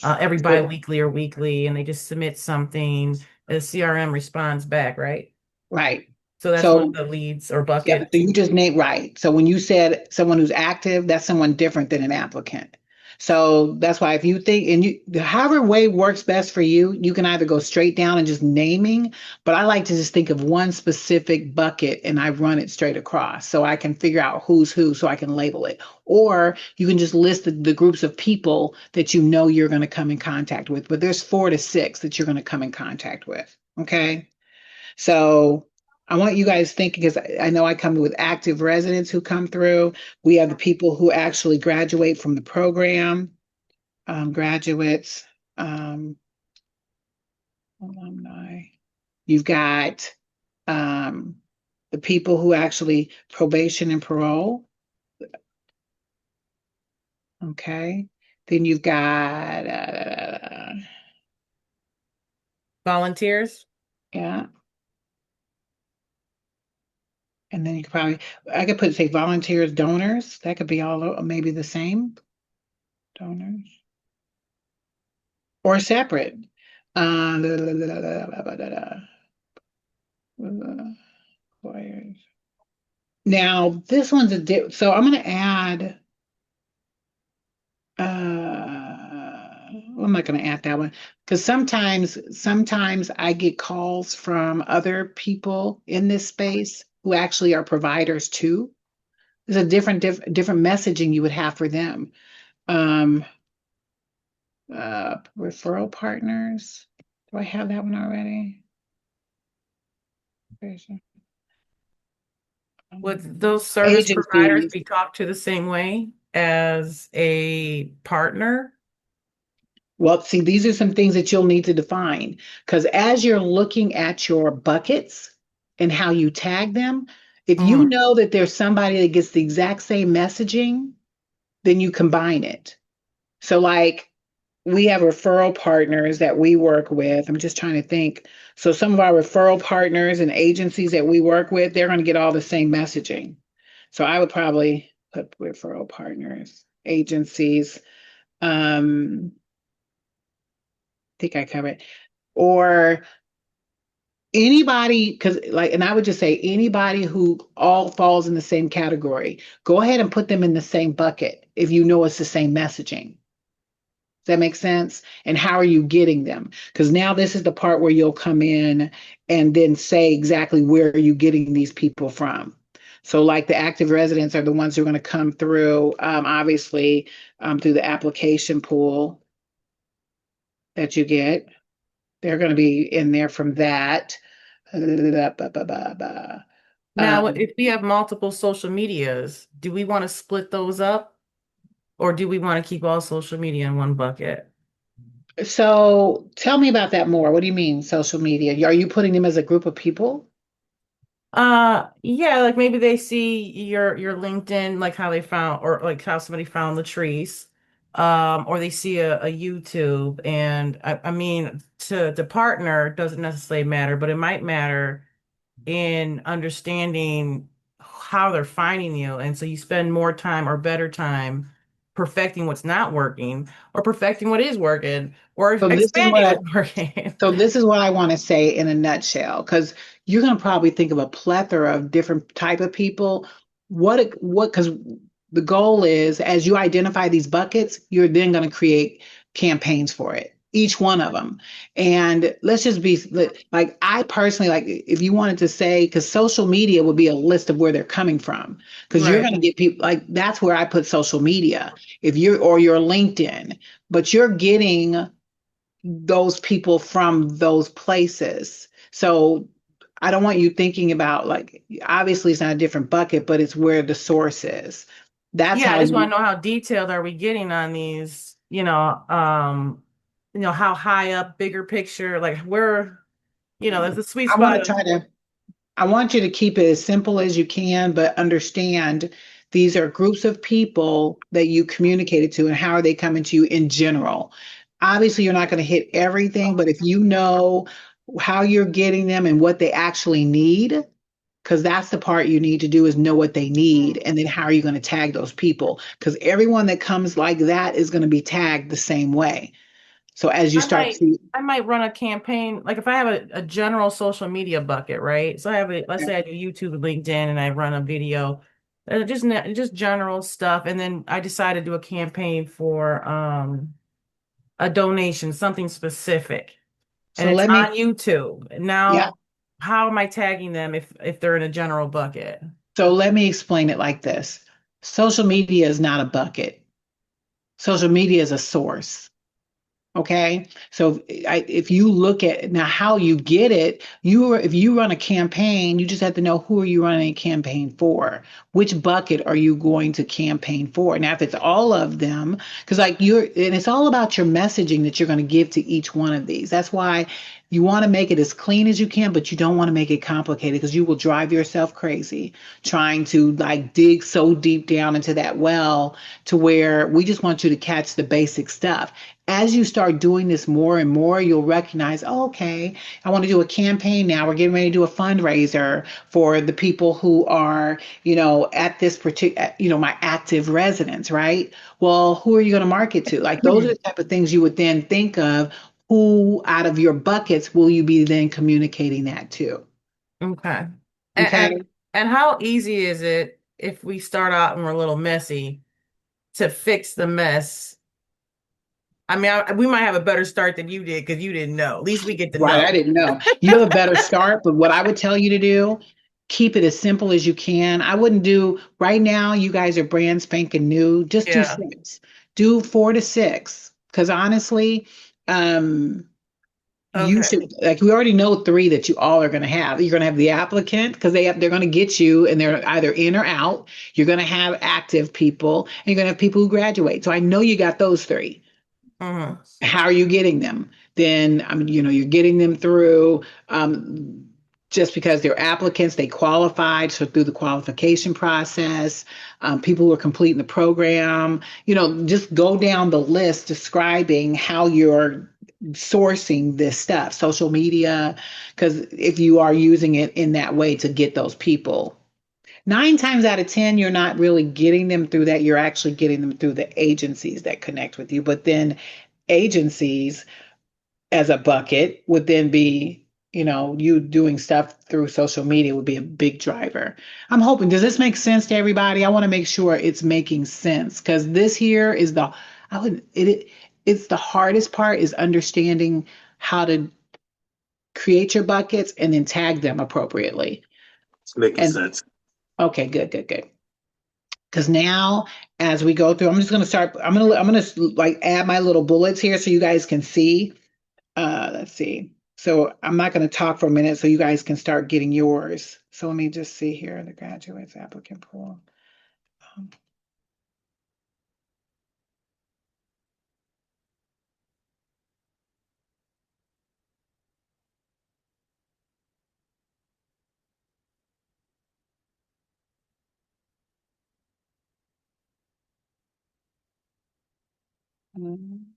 every So, bi-weekly or weekly, and they just submit something, the CRM responds back, right? right. So that's one of So, the leads or yeah, so buckets. you just named right. So when you said someone who's active, that's someone different than an applicant. So that's why if you think and you however way works best for you, you can either go straight down and just naming, but I like to just think of one specific bucket and I run it straight across so I can figure out who's who so I can label it. Or you can just list the groups of people that you know you're going to come in contact with, but there's 4 to 6 that you're going to come in contact with. Okay. So I want you guys thinking because I know I come with active residents who come through. We have the people who actually graduate from the program, graduates, um, alumni. You've got um, the people who actually probation and parole. Okay. Then you've got, Volunteers. yeah. And then you could probably, I could put, say, volunteers, donors. That could be maybe the same. Donors. Or separate. Da, da, da, da, da, da, da, da. Employers. Now, this one's so I'm going to add, well, I'm not going to add that one because sometimes I get calls from other people in this space who actually are providers too. There's a different messaging you would have for them. Um, referral partners. Do I have that one already? Would those service providers Agencies. be talked to the same way as a partner? Well, see, these are some things that you'll need to define because as you're looking at your buckets and how you tag them, if you Mm. know that there's somebody that gets the exact same messaging, then you combine it. So, like, we have referral partners that we work with. I'm just trying to think. So, some of our referral partners and agencies that we work with, they're going to get all the same messaging. So, I would probably put referral partners, agencies. Think I covered. Or anybody, because like, and I would just say anybody who all falls in the same category, go ahead and put them in the same bucket if you know it's the same messaging. Does that make sense? And how are you getting them? Because now this is the part where you'll come in and then say exactly where are you getting these people from. So, like the active residents are the ones who are going to come through, obviously, through the application pool that you get. They're going to be in there from that. Now, Um, if we have multiple social medias, do we want to split those up, or do we want to keep all social media in one bucket? So tell me about that more. What do you mean social media? Are you putting them as a group of people? Yeah, like maybe they see your LinkedIn, like how they found or like how somebody found the trees. Or they see a YouTube, and I mean to partner doesn't necessarily matter, but it might matter in understanding how they're finding you. And so you spend more time or better time perfecting what's not working or perfecting what is working or So this is expanding what I what's working. So this is what I want to say in a nutshell, because you're going to probably think of a plethora of different type of people. Because the goal is, as you identify these buckets, you're then going to create campaigns for it, each one of them. And let's just be like, I personally, like, if you wanted to say, because social media would be a list of where they're coming from, because you're Right. going to get people like that's where I put social media, if you're or your LinkedIn, but you're getting those people from those places. So I don't want you thinking about like obviously it's not a different bucket, but it's where the source is. That's Yeah, I how just want you to know how detailed are we getting on these, how high up, bigger picture, like where, there's a sweet I want spot to of try to I want you to keep it as simple as you can, but understand these are groups of people that you communicated to and how are they coming to you in general. Obviously, you're not going to hit everything, but if you know how you're getting them and what they actually need, because that's the part you need to do is know what they need. And then how are you going to tag those people? Because everyone that comes like that is going to be tagged the same way. So as you I start might to, I might run a campaign like if I have a general social media bucket, right? So I have let's say I do YouTube and LinkedIn and I run a video, just general stuff, and then I decide to do a campaign for a donation, something specific, and so it's let me, on YouTube. yeah. Now, how am I tagging them if they're in a general bucket? So let me explain it like this. Social media is not a bucket. Social media is a source. Okay. So if you look at now how you get it, if you run a campaign, you just have to know who are you running a campaign for? Which bucket are you going to campaign for? Now, if it's all of them, because and it's all about your messaging that you're going to give to each one of these. That's why you want to make it as clean as you can, but you don't want to make it complicated because you will drive yourself crazy trying to like dig so deep down into that well to where we just want you to catch the basic stuff. As you start doing this more and more, you'll recognize, oh, okay, I want to do a campaign now. We're getting ready to do a fundraiser for the people who are, at this particular, my active residents, right? Well, who are you going to market to? Like those are the type of things you would then think of. Who out of your buckets will you be then communicating that to? Okay. And, Okay. and how easy is it if we start out and we're a little messy to fix the mess? I mean, we might have a better start than you did because you didn't know. At least we get to Right, know. I didn't know. You have a better start, but what I would tell you to do, keep it as simple as you can. I wouldn't do right now, you guys are brand spanking new. Just do Yeah. six. Do 4 to 6. Because honestly, um, you Okay. should like we already know three that you all are gonna have. You're gonna have the applicant because they're gonna get you and they're either in or out. You're gonna have active people and you're gonna have people who graduate. So I know you got those three. Mhm. How are you getting them? Then you're getting them through just because they're applicants, they qualified, so through the qualification process, people who are completing the program, just go down the list describing how you're sourcing this stuff, social media, because if you are using it in that way to get those people. 9 times out of 10, you're not really getting them through that. You're actually getting them through the agencies that connect with you. But then agencies as a bucket would then be, you doing stuff through social media would be a big driver. I'm hoping, does this make sense to everybody? I want to make sure it's making sense because this here is I would, it's the hardest part is understanding how to create your buckets and then tag them appropriately. It's making And sense. okay, good, good, good. Because now as we go through, I'm just going to start, I'm going to like add my little bullets here so you guys can see. Let's see. So I'm not going to talk for a minute so you guys can start getting yours. So let me just see here the graduates applicant pool. Um, Um,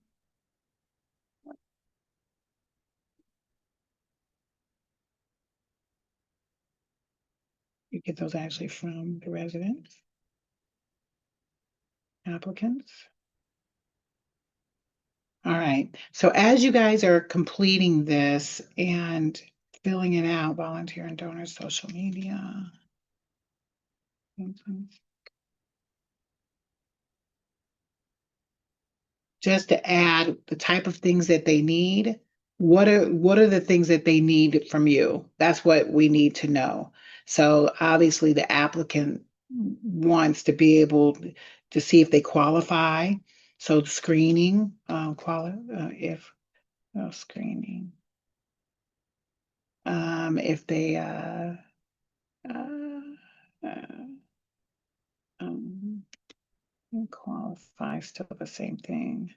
You get those actually from the residents, applicants. All right. So as you guys are completing this and filling it out, volunteer and donor social media. Just to add the type of things that they need. What are the things that they need from you? That's what we need to know. So obviously the applicant wants to be able to see if they qualify. So screening, if screening, if they uh, uh, um, qualify, still the same thing.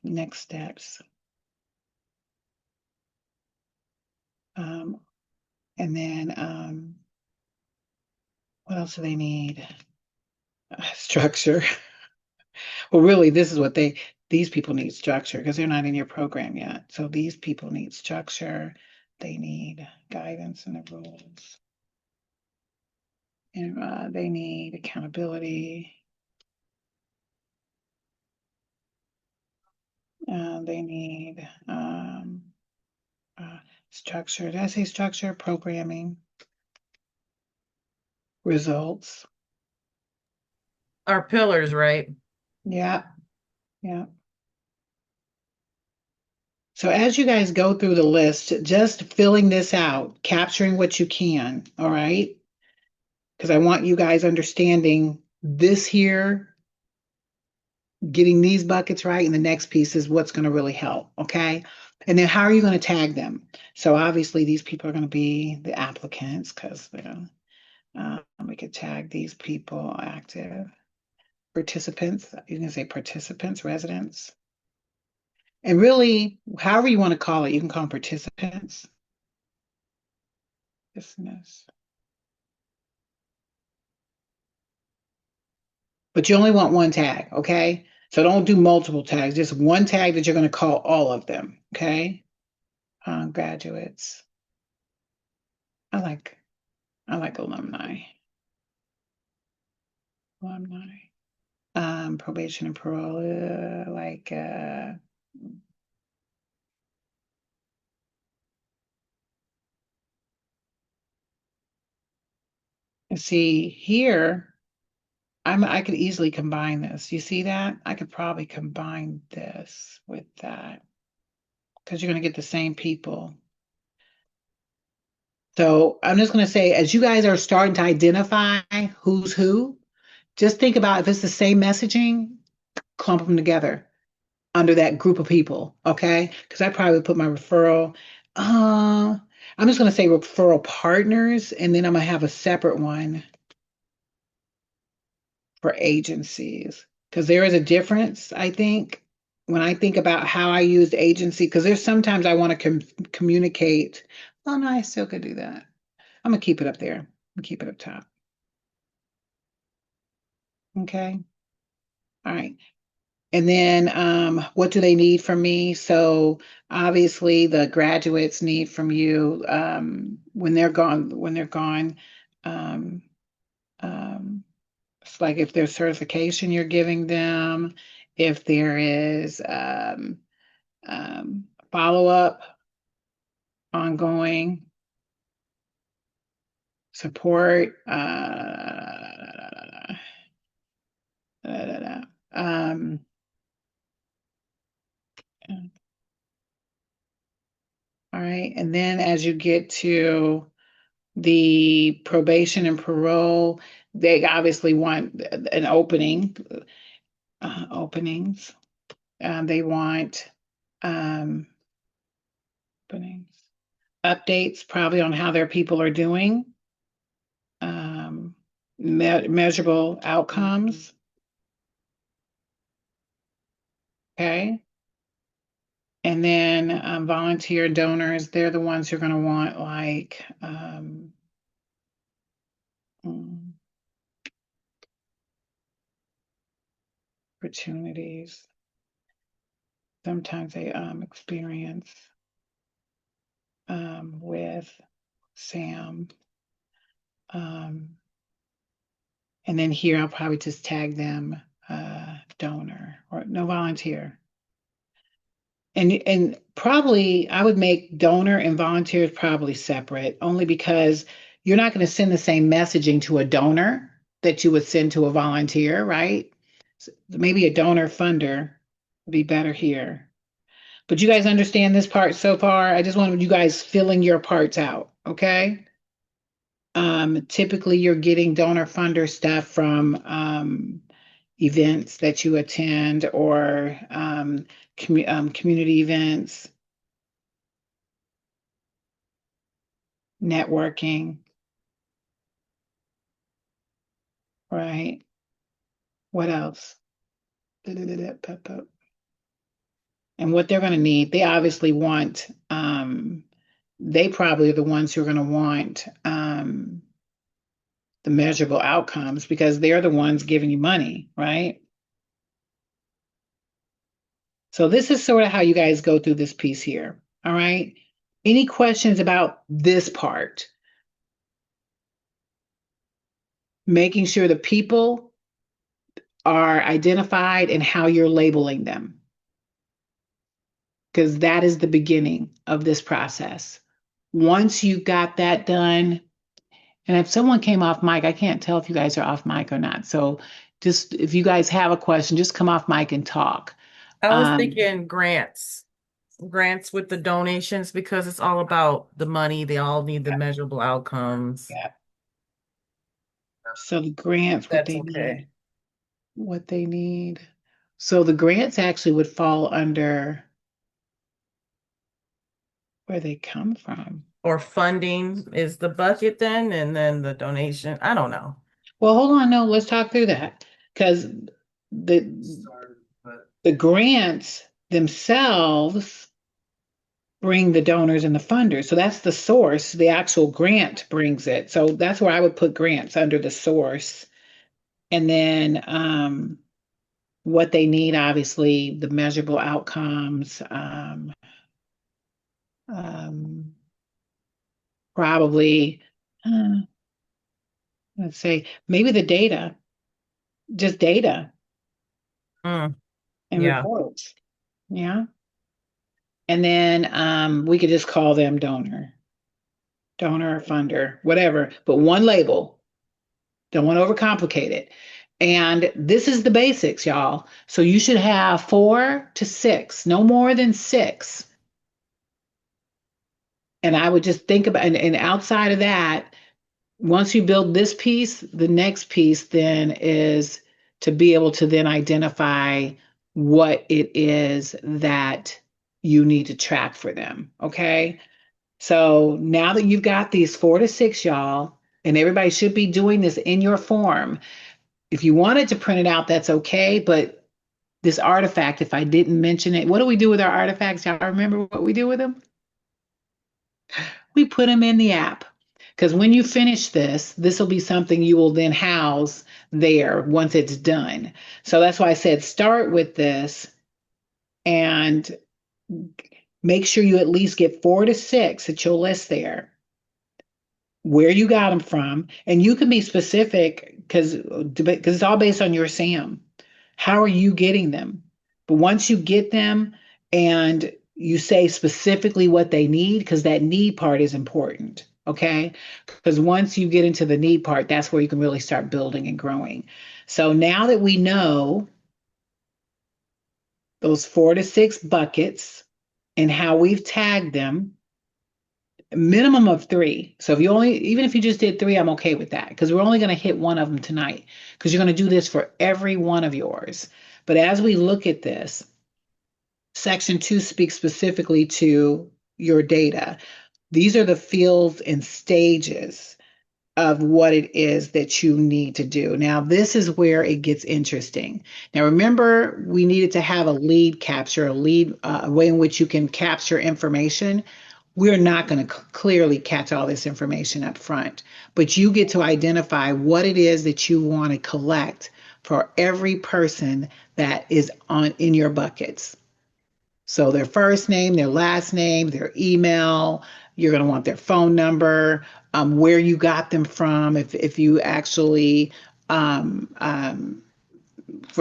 Next steps. And then what else do they need? Structure. Well, really, this is what these people need structure because they're not in your program yet. So these people need structure. They need guidance in the rules. And they need accountability. They need structure. Did I say structure? Programming. Results. Our pillars, right? Yeah. Yeah. So as you guys go through the list, just filling this out, capturing what you can, all right? Because I want you guys understanding this here, getting these buckets right, and the next piece is what's going to really help, okay? And then how are you going to tag them? So obviously these people are going to be the applicants because we could tag these people active participants. You can say participants, residents. And really, however you want to call it, you can call them participants. Business. But you only want one tag, okay? So don't do multiple tags, just one tag that you're going to call all of them, okay? Graduates. I like alumni. Alumni. Probation and parole, see here, I could easily combine this. You see that? I could probably combine this with that because you're going to get the same people. So I'm just going to say, as you guys are starting to identify who's who, just think about if it's the same messaging, clump them together under that group of people, okay? Because I probably would put my referral. I'm just going to say referral partners, and then I'm going to have a separate one for agencies because there is a difference, I think, when I think about how I use agency, because there's sometimes I want to communicate. Oh, no, I still could do that. I'm going to keep it up there. I'm going to keep it up top. Okay. All right. And then what do they need from me? So obviously the graduates need from you when they're gone. Um, it's like if there's certification you're giving them, if there is follow-up, ongoing support, um, all right. And then as you get to the probation and parole, they obviously want an openings. They want um, openings, updates probably on how their people are doing, measurable outcomes. Okay. And then volunteer donors, they're the ones who are going to want like opportunities. Sometimes they experience with Sam. And then here I'll probably just tag them donor or no volunteer. And probably I would make donor and volunteers probably separate, only because you're not going to send the same messaging to a donor that you would send to a volunteer, right? So maybe a donor funder would be better here. But you guys understand this part so far? I just wanted you guys filling your parts out, okay? Typically you're getting donor funder stuff from events that you attend or community events, networking, right? What else? And what they're going to need, they obviously want, they probably are the ones who are going to want the measurable outcomes because they're the ones giving you money, right? So this is sort of how you guys go through this piece here. All right. Any questions about this part? Making sure the people are identified and how you're labeling them. Because that is the beginning of this process. Once you got that done, and if someone came off mic, I can't tell if you guys are off mic or not. So just if you guys have a question, just come off mic and talk. I was thinking grants with the donations because it's all about the money. They all need the measurable outcomes. Yeah. So the grants, That's okay. What they need. So the grants actually would fall under where they come from. Or funding is the bucket then, and then the donation. I don't know. Well, hold on, no, let's talk through that. Because the grants themselves bring the donors and the funders. So that's the source. The actual grant brings it. So that's where I would put grants under the source. And then what they need, obviously, the measurable outcomes, probably, let's say, maybe the data, just data and Yeah. reports. Yeah. And then we could just call them donor, funder, whatever, but one label. Don't want to overcomplicate it. And this is the basics, y'all. So you should have 4 to 6, no more than 6. And I would just think about, and outside of that, once you build this piece, the next piece then is to be able to then identify what it is that you need to track for them. Okay. So now that you've got these 4 to 6, y'all, and everybody should be doing this in your form. If you wanted to print it out, that's okay. But this artifact, if I didn't mention it, what do we do with our artifacts? Y'all remember what we do with them? We put them in the app. Because when you finish this will be something you will then house there once it's done. So that's why I said start with this and make sure you at least get 4 to 6 that you'll list there, where you got them from. And you can be specific because it's all based on your SAM. How are you getting them? But once you get them and you say specifically what they need, because that need part is important. Okay. Because once you get into the need part, that's where you can really start building and growing. So now that we know those 4 to 6 buckets and how we've tagged them, minimum of 3. So even if you just did 3, I'm okay with that because we're only going to hit one of them tonight because you're going to do this for every one of yours. But as we look at this, section 2 speaks specifically to your data. These are the fields and stages of what it is that you need to do. Now, this is where it gets interesting. Now, remember, we needed to have a lead capture, a way in which you can capture information. we're not going to clearly catch all this information up front, but you get to identify what it is that you want to collect for every person that is on in your buckets. So their first name, their last name, their email, you're going to want their phone number, where you got them from, if you actually for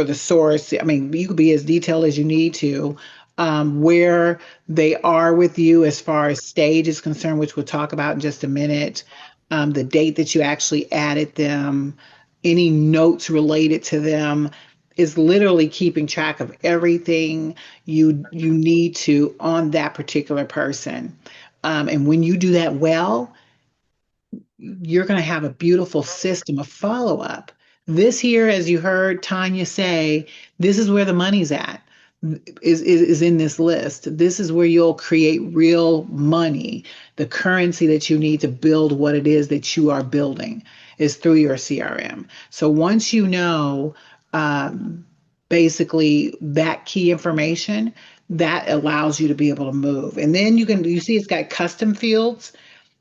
the source. I mean, you could be as detailed as you need to. Where they are with you as far as stage is concerned, which we'll talk about in just a minute. The date that you actually added them, any notes related to them, is literally keeping track of everything you need to on that particular person. And when you do that well, you're going to have a beautiful system of follow up. This here, as you heard Tanya say, this is where the money's at. Is in this list. This is where you'll create real money. The currency that you need to build what it is that you are building is through your CRM. So once you know um, basically that key information, that allows you to be able to move. And then you see it's got custom fields.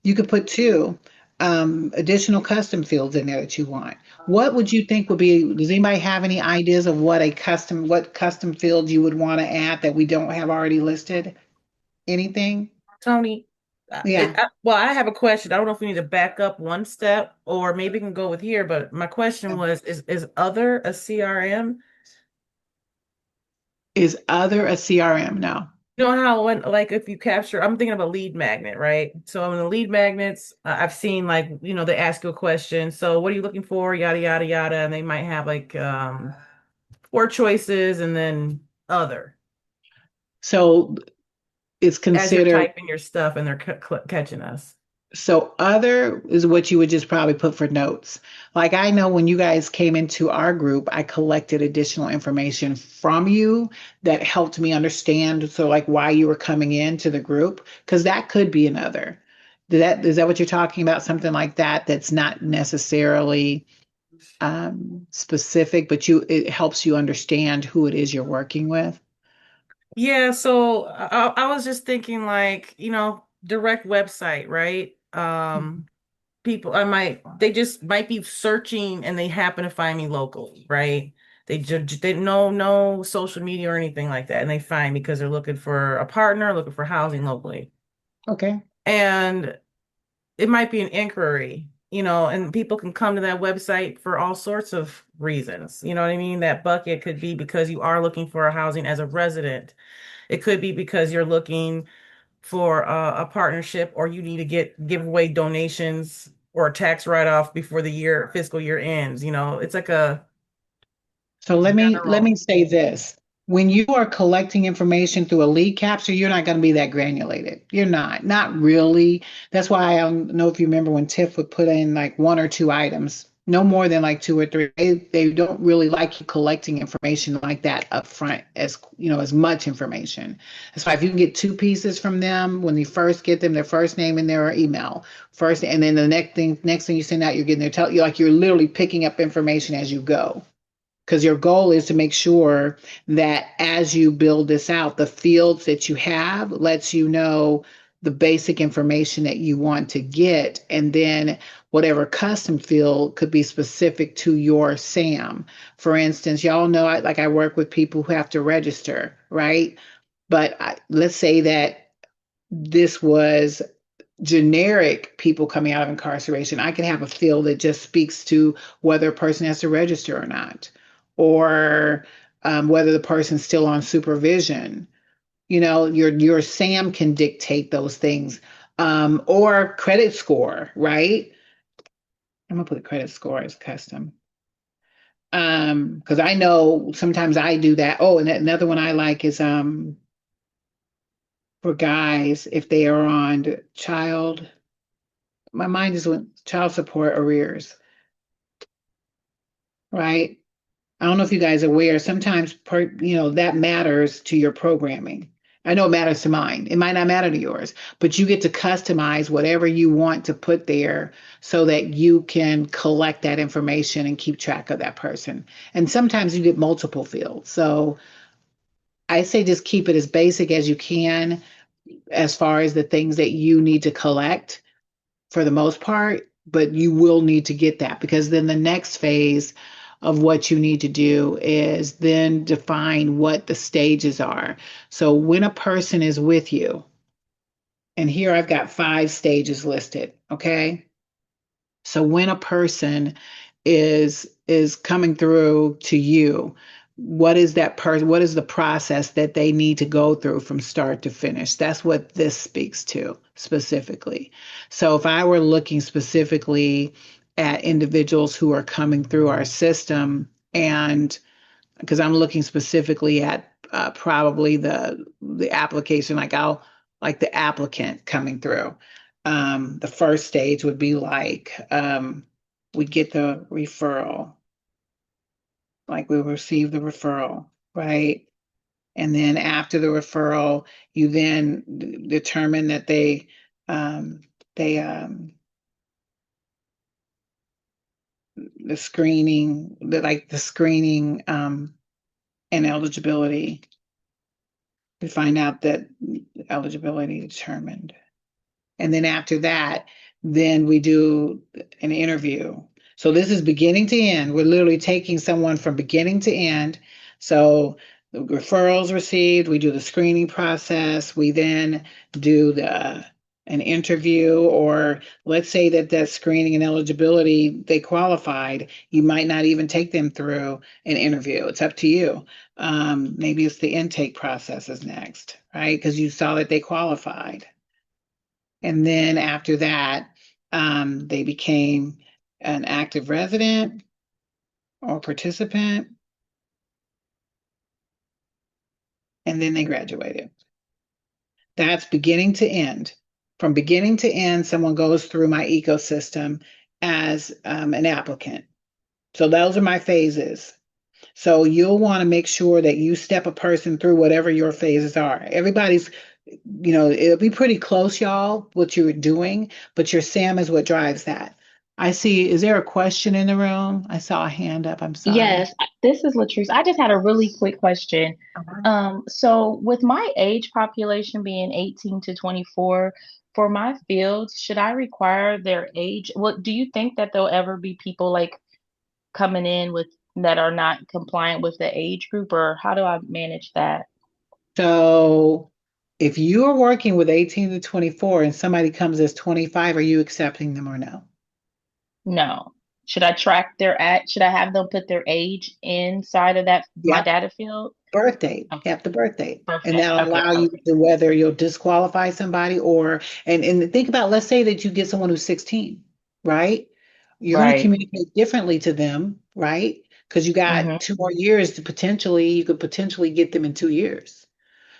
You could put two additional custom fields in there that you want. What would you think would be, does anybody have any ideas of what custom fields you would want to add that we don't have already listed? Anything? Tony, Yeah. well, I have a question. I don't know if we need to back up one step or maybe we can go with here, but my question was, is other a CRM? Is other a CRM? No. You know how when like if you capture, I'm thinking of a lead magnet, right? So in the lead magnets, I've seen like, they ask you a question. So what are you looking for? Yada yada yada, and they might have like four choices and then other So it's as you're considered. typing your stuff and they're catching us. So other is what you would just probably put for notes. Like I know when you guys came into our group, I collected additional information from you that helped me understand so like why you were coming into the group because that could be another. Is that what you're talking about? Something like that that's not necessarily specific, but it helps you understand who it is you're working with. Yeah, so I was just thinking like, direct website, right? People they just might be searching and they happen to find me locally, right? They know no social media or anything like that, and they find me because they're looking for a partner, looking for housing locally. Okay. And it might be an inquiry, and people can come to that website for all sorts of reasons. You know what I mean? That bucket could be because you are looking for a housing as a resident. It could be because you're looking for a partnership or you need to give away donations or a tax write-off before the fiscal year ends. It's like a So let me general. say this. When you are collecting information through a lead capture, you're not going to be that granulated. You're not really. That's why I don't know if you remember when Tiff would put in like one or two items, no more than like two or three. They don't really like you collecting information like that up front as much information. That's why if you can get two pieces from them when you first get them, their first name and their email first, and then the next thing you send out, you're getting you're literally picking up information as you go because your goal is to make sure that as you build this out, the fields that you have lets you know the basic information that you want to get, and then whatever custom field could be specific to your SAM. For instance, y'all know I work with people who have to register, right? But let's say that this was generic people coming out of incarceration. I can have a field that just speaks to whether a person has to register or not, or whether the person's still on supervision. Your SAM can dictate those things, or credit score, right? I'm gonna put credit score as custom. Because I know sometimes I do that. Oh, and another one I like is for guys if they are on child. My mind is with child support arrears, right? I don't know if you guys are aware, sometimes that matters to your programming. I know it matters to mine. It might not matter to yours, but you get to customize whatever you want to put there so that you can collect that information and keep track of that person. And sometimes you get multiple fields. So I say just keep it as basic as you can. as far as the things that you need to collect for the most part, but you will need to get that because then the next phase of what you need to do is then define what the stages are. So when a person is with you, and here I've got 5 stages listed, okay? So when a person is coming through to you, what is that person, what is the process that they need to go through from start to finish? That's what this speaks to specifically. So if I were looking specifically at individuals who are coming through our system, and because I'm looking specifically at probably the application, like I'll like the applicant coming through. The first stage would be like we get the referral, like we receive the referral, right? And then after the referral, you then determine that um, they the screening, the screening and eligibility. We find out that eligibility determined. And then after that, then we do an interview. So this is beginning to end. We're literally taking someone from beginning to end. So the referrals received, we do the screening process, we then do an interview, or let's say that that screening and eligibility they qualified, you might not even take them through an interview. It's up to you. Maybe it's the intake process is next, right? Because you saw that they qualified. And then after that, they became an active resident or participant, and then they graduated. That's beginning to end. From beginning to end, someone goes through my ecosystem as an applicant. So those are my phases. So you'll want to make sure that you step a person through whatever your phases are. Everybody's, it'll be pretty close, y'all, what you're doing, but your SAM is what drives that. I see, is there a question in the room? I saw a hand up. I'm sorry. Yes, this is Latrice. I just had a really quick question. Uh-huh. So with my age population being 18 to 24, for my field, should I require their age? What do you think that there'll ever be people like coming in with that are not compliant with the age group, or how do I manage that? So if you are working with 18 to 24 and somebody comes as 25, are you accepting them or no? No. Should I track their at? Should I have them put their age inside of that my Yep. data field? Birth date. Okay, You have the birth date. And perfect. that'll Okay, allow you perfect. to whether you'll disqualify somebody or and think about, let's say that you get someone who's 16, right? You're going to Right. communicate differently to them, right? Because you got Mm-hmm. 2 more years to potentially, you could potentially get them in 2 years.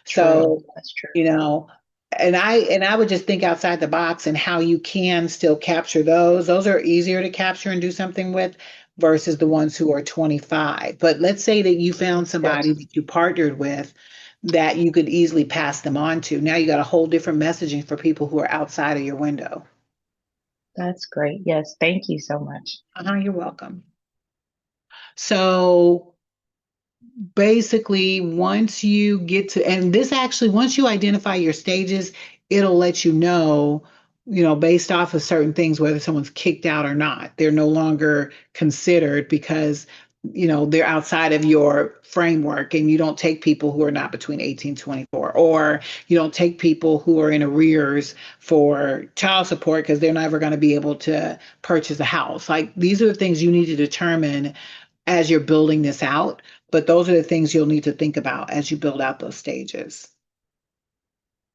True. So, That's true. you know, and I would just think outside the box and how you can still capture those. Those are easier to capture and do something with versus the ones who are 25. But let's say that you found Yes. somebody that you partnered with that you could easily pass them on to. Now you got a whole different messaging for people who are outside of your window. That's great. Yes. Thank you so much. You're welcome. So basically once you get to, and this actually once you identify your stages, it'll let you know, based off of certain things, whether someone's kicked out or not. They're no longer considered because they're outside of your framework, and you don't take people who are not between 18 and 24, or you don't take people who are in arrears for child support because they're never going to be able to purchase a house. Like, these are the things you need to determine as you're building this out, but those are the things you'll need to think about as you build out those stages.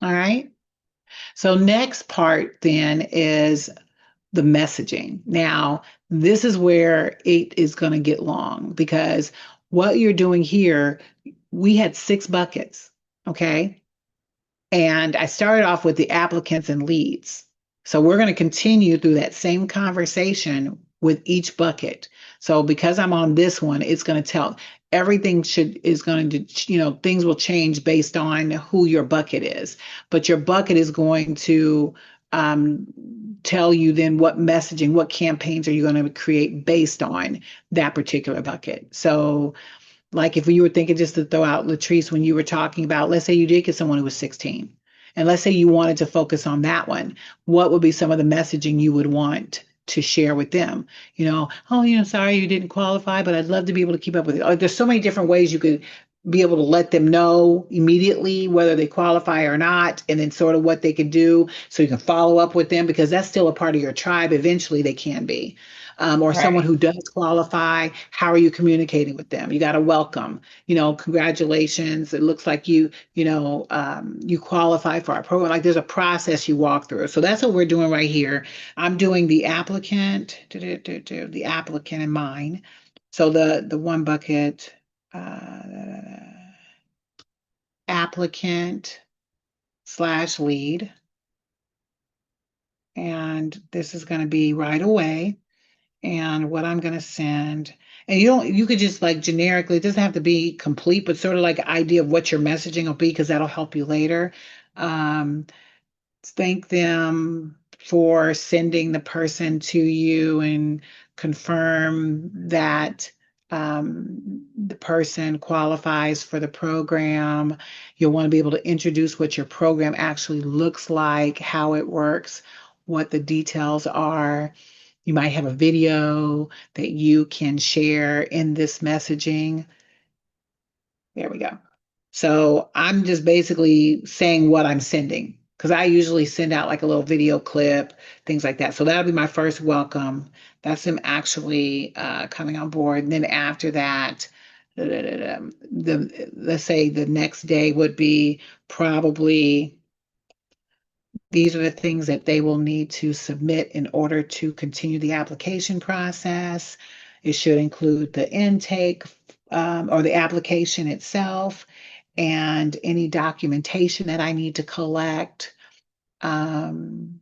All right. So next part then is the messaging. Now, this is where it is going to get long because what you're doing here, we had 6 buckets. Okay. And I started off with the applicants and leads. So we're going to continue through that same conversation with each bucket. So because I'm on this one, it's going to tell everything is going to, things will change based on who your bucket is. But your bucket is going to um, tell you then what messaging, what campaigns are you going to create based on that particular bucket. So, like if you were thinking, just to throw out Latrice, when you were talking about, let's say you did get someone who was 16 And let's say you wanted to focus on that one. What would be some of the messaging you would want to share with them? Oh, sorry you didn't qualify, but I'd love to be able to keep up with it. Oh, there's so many different ways you could be able to let them know immediately whether they qualify or not, and then sort of what they can do so you can follow up with them because that's still a part of your tribe. Eventually, they can be. Or someone Right. who does qualify, how are you communicating with them? You got to welcome, congratulations. It looks like you qualify for our program. Like there's a process you walk through. So that's what we're doing right here. I'm doing the applicant in mine. So the one bucket, applicant slash lead. And this is going to be right away. And what I'm going to send, and you could just like generically, it doesn't have to be complete, but sort of like an idea of what your messaging will be, because that'll help you later. Um, Thank them for sending the person to you and confirm that the person qualifies for the program. You'll want to be able to introduce what your program actually looks like, how it works, what the details are. You might have a video that you can share in this messaging. There we go. So I'm just basically saying what I'm sending because I usually send out like a little video clip, things like that. So that'll be my first welcome. That's them actually coming on board. And then after that, let's say the next day would be probably these are the things that they will need to submit in order to continue the application process. It should include the intake or the application itself and any documentation that I need to collect. And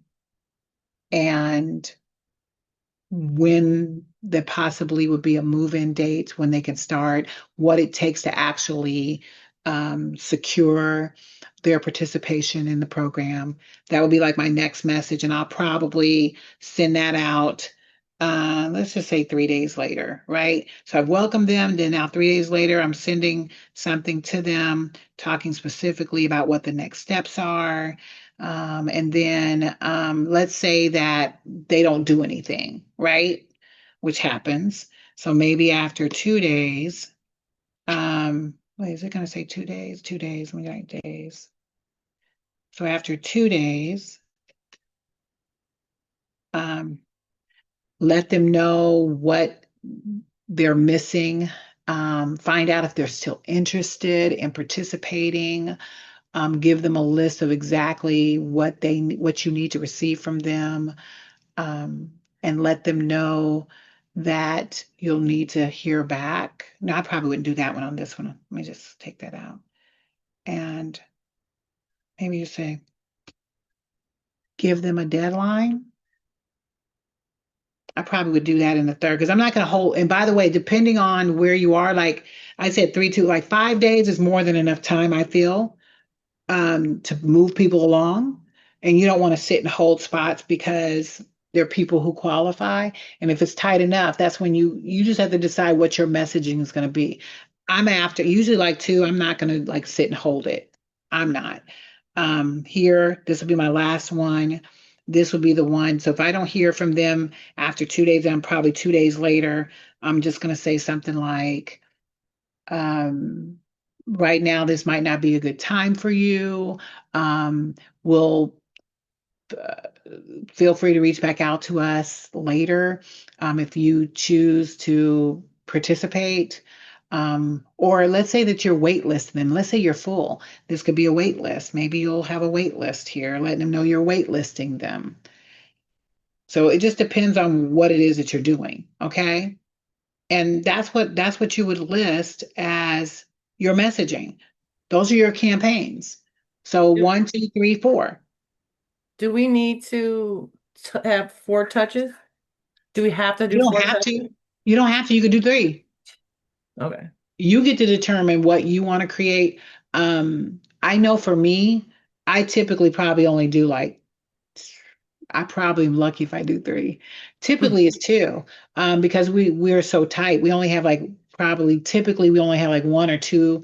when there possibly would be a move-in date, when they can start, what it takes to actually secure their participation in the program. That would be like my next message, and I'll probably send that out. Let's just say 3 days later, right? So I've welcomed them. Then now 3 days later, I'm sending something to them, talking specifically about what the next steps are. And then let's say that they don't do anything, right? Which happens. So maybe after 2 days, wait, is it going to say 2 days? 2 days, let me write days. So after 2 days, um, let them know what they're missing. Find out if they're still interested in participating. Give them a list of exactly what you need to receive from them, and let them know that you'll need to hear back. No, I probably wouldn't do that one on this one. Let me just take that out. And maybe you say, give them a deadline. I probably would do that in the third because I'm not going to hold. And by the way, depending on where you are, like I said, 3, 2, like 5 days is more than enough time, I feel, to move people along. And you don't want to sit and hold spots because there are people who qualify. And if it's tight enough, that's when you just have to decide what your messaging is going to be. I'm after usually like 2. I'm not going to like sit and hold it. I'm not. Here, this will be my last one. This will be the one. So if I don't hear from them after 2 days, I'm probably 2 days later. I'm just going to say something like, um, right now, this might not be a good time for you. We'll feel free to reach back out to us later if you choose to participate. Or let's say that you're waitlist them. Let's say you're full. This could be a wait list. Maybe you'll have a wait list here, letting them know you're waitlisting them. So it just depends on what it is that you're doing. Okay. And that's what you would list as your messaging. Those are your campaigns. So Do, 1, 2, 3, 4. do we need to have 4 touches? Do we have to You do don't four have touches? to. You don't have to. You could do 3. Okay. You get to determine what you want to create. I know for me, I typically probably only do like I probably am lucky if I do 3. Typically it's 2, because we're so tight. We only have like typically we only have like 1 or 2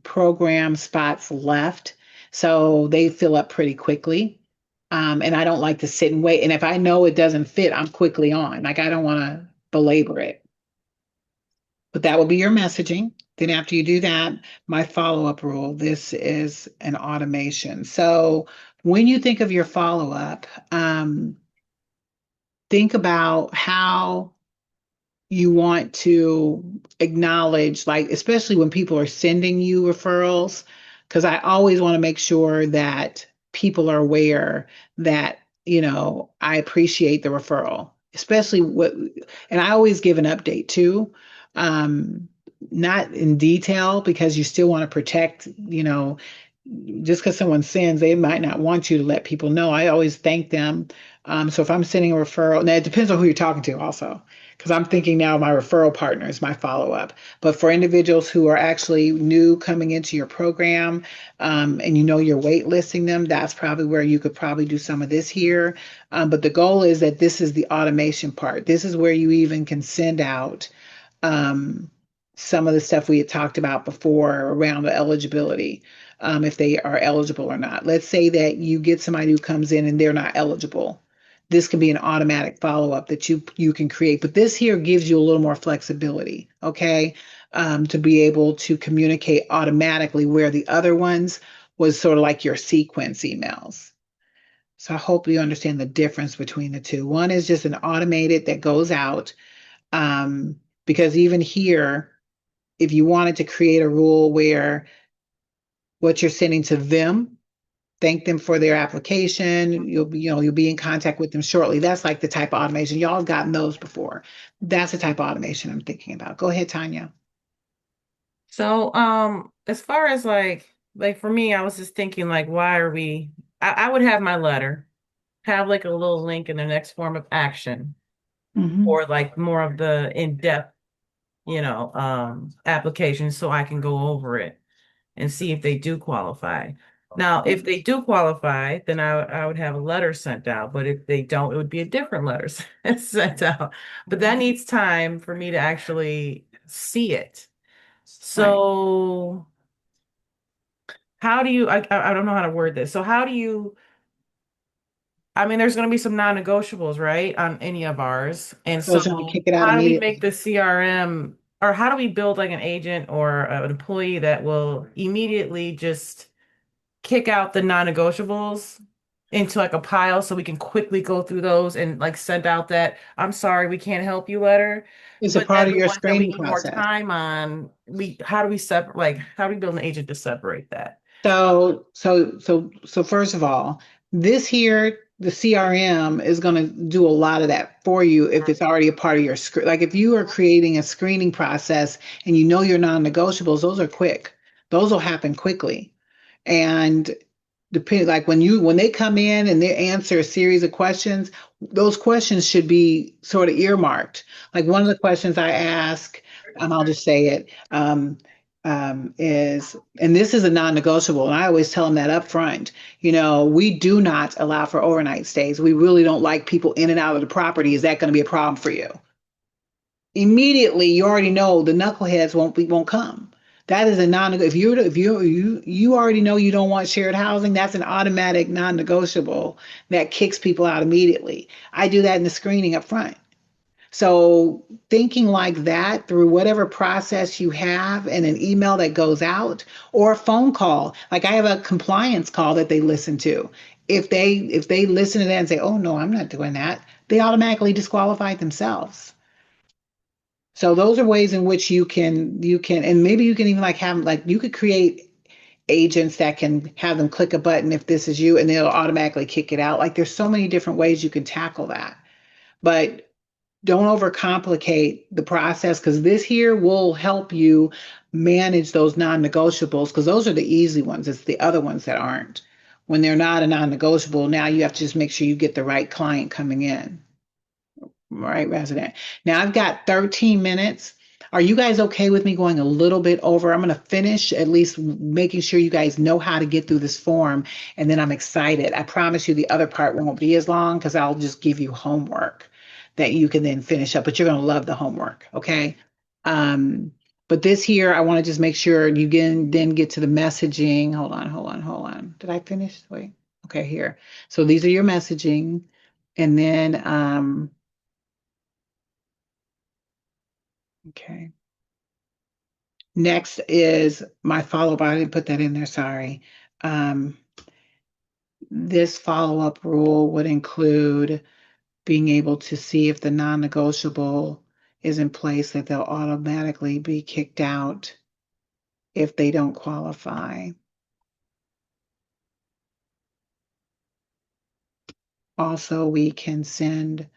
program spots left. So they fill up pretty quickly. And I don't like to sit and wait. And if I know it doesn't fit, I'm quickly on. Like I don't want to belabor it. But that will be your messaging. Then after you do that, my follow-up rule, this is an automation. So when you think of your follow-up, think about how you want to acknowledge, like, especially when people are sending you referrals, because I always want to make sure that people are aware that, I appreciate the referral, especially and I always give an update too. Um, Not in detail because you still want to protect, just because someone sends, they might not want you to let people know. I always thank them. So if I'm sending a referral, now it depends on who you're talking to also, because I'm thinking now of my referral partners, my follow up. But for individuals who are actually new coming into your program, and you're waitlisting them, that's probably where you could probably do some of this here. But the goal is that this is the automation part. This is where you even can send out um, some of the stuff we had talked about before around the eligibility, if they are eligible or not. Let's say that you get somebody who comes in and they're not eligible. This can be an automatic follow up that you can create, but this here gives you a little more flexibility, okay, to be able to communicate automatically where the other ones was sort of like your sequence emails. So I hope you understand the difference between the two. One is just an automated that goes out, because even here, if you wanted to create a rule where what you're sending to them, thank them for their application, you'll be in contact with them shortly. That's like the type of automation. Y'all have gotten those before. That's the type of automation I'm thinking about. Go ahead, Tanya. So, as far as like for me, I was just thinking like, why are we? I would have my letter, have like a little link in the next form of action, Hmm. or like more of the in-depth, application, so I can go over it and see if they do qualify. Now, if they do qualify, then I would have a letter sent out. But if they don't, it would be a different letter sent out. But that needs time for me to actually see it. Right. So how do you, I don't know how to word this. So how do you, I mean, there's going to be some non-negotiables, right, on any of ours. And so Those are going to kick it out how do we make immediately. the CRM, or how do we build like an agent or an employee that will immediately just kick out the non-negotiables into like a pile so we can quickly go through those and like send out that I'm sorry, we can't help you letter. It's a But part then of the your ones that we screening need more process. time on, how do we separate, like how do we build an agent to separate that? So first of all, this here, the CRM is going to do a lot of that for you if it's already a part of your script. Like if you are creating a screening process and you know your non-negotiables, those are quick. Those will happen quickly. And depend like when they come in and they answer a series of questions, those questions should be sort of earmarked. Like one of the questions I ask, I'll just say it, is, and this is a non-negotiable, and I always tell them that up front. We do not allow for overnight stays. We really don't like people in and out of the property. Is that going to be a problem for you? Immediately you already know the knuckleheads won't come. That is a non if you already know you don't want shared housing, that's an automatic non-negotiable that kicks people out immediately. I do that in the screening up front. So thinking like that through whatever process you have and an email that goes out or a phone call. Like I have a compliance call that they listen to. If they listen to that and say, "Oh no, I'm not doing that," they automatically disqualify themselves. So those are ways in which you can, and maybe you can even like have like you could create agents that can have them click a button if this is you and they'll automatically kick it out. Like there's so many different ways you can tackle that. But don't overcomplicate the process because this here will help you manage those non-negotiables because those are the easy ones. It's the other ones that aren't. When they're not a non-negotiable, now you have to just make sure you get the right client coming in. Right, resident. Now I've got 13 minutes. Are you guys okay with me going a little bit over? I'm going to finish at least making sure you guys know how to get through this form, and then I'm excited. I promise you the other part won't be as long because I'll just give you homework that you can then finish up, but you're going to love the homework, okay? Um, But this here, I want to just make sure you then get to the messaging. Hold on. Did I finish? Wait. Okay, here. So these are your messaging. And then, okay. Next is my follow-up. I didn't put that in there, sorry. Um, this follow-up rule would include being able to see if the non-negotiable is in place, that they'll automatically be kicked out if they don't qualify. Also, we can send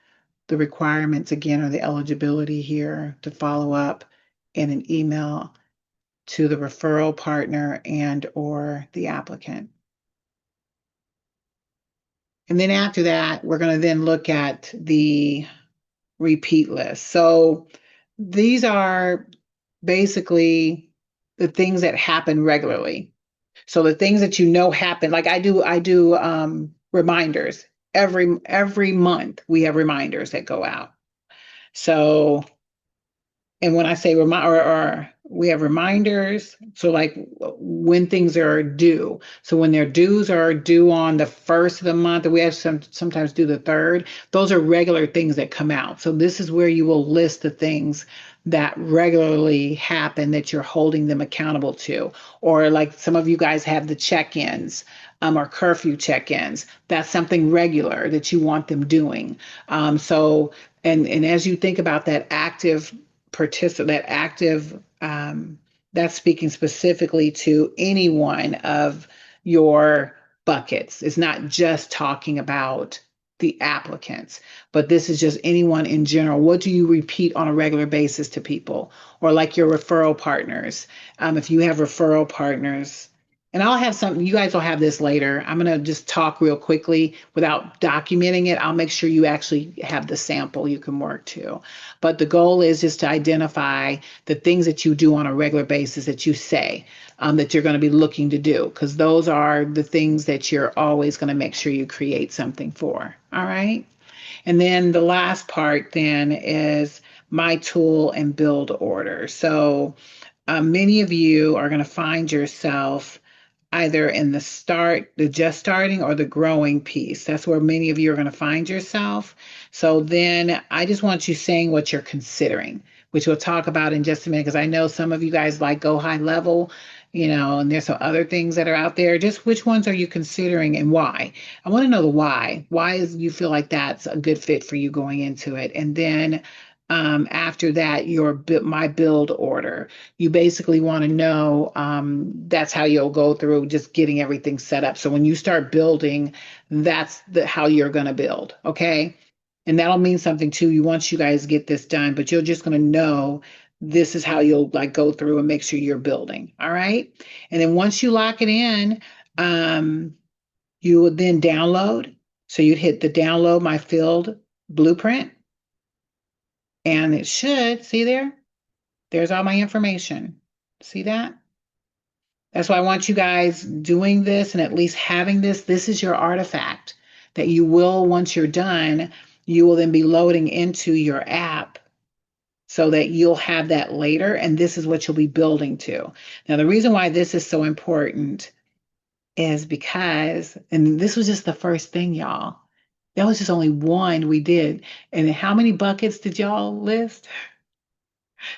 the requirements again, or the eligibility here, to follow up in an email to the referral partner and or the applicant. And then after that, we're going to then look at the repeat list. So these are basically the things that happen regularly. So the things that you know happen, like I do reminders every month. We have reminders that go out. So, and when I say remind, or we have reminders, so like when things are due. So when their dues are due on the first of the month, and we have sometimes do the third, those are regular things that come out. So this is where you will list the things that regularly happen that you're holding them accountable to. Or like some of you guys have the check-ins, or curfew check-ins. That's something regular that you want them doing. So and as you think about that active that active, that's speaking specifically to any one of your buckets. It's not just talking about the applicants, but this is just anyone in general. What do you repeat on a regular basis to people? Or like your referral partners. If you have referral partners, and I'll have some, you guys will have this later. I'm going to just talk real quickly without documenting it. I'll make sure you actually have the sample you can work to. But the goal is just to identify the things that you do on a regular basis that you say, that you're going to be looking to do, because those are the things that you're always going to make sure you create something for. All right. And then the last part then is my tool and build order. So many of you are going to find yourself either in the just starting, or the growing piece. That's where many of you are going to find yourself. So then I just want you saying what you're considering, which we'll talk about in just a minute, because I know some of you guys like go high level, and there's some other things that are out there. Just which ones are you considering and why? I want to know the why. Why is you feel like that's a good fit for you going into it? And then after that, my build order. You basically want to know, that's how you'll go through just getting everything set up. So when you start building, that's how you're going to build. Okay. And that'll mean something too. You want you guys get this done, but you're just going to know this is how you'll like go through and make sure you're building. All right. And then once you lock it in, you will then download. So you'd hit the download my field blueprint, and it should, see there? There's all my information. See that? That's why I want you guys doing this and at least having this. This is your artifact that you will, once you're done, you will then be loading into your app so that you'll have that later. And this is what you'll be building to. Now, the reason why this is so important is because, and this was just the first thing, y'all. That was just only one we did. And how many buckets did y'all list?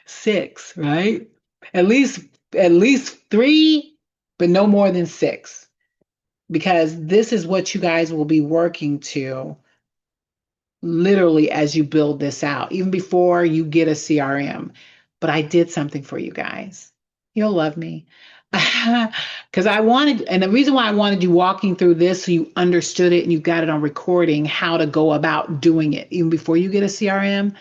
6, right? At least at least 3, but no more than 6. Because this is what you guys will be working to literally as you build this out, even before you get a CRM. But I did something for you guys. You'll love me. Because I wanted, and the reason why I wanted you walking through this so you understood it and you got it on recording, how to go about doing it, even before you get a CRM.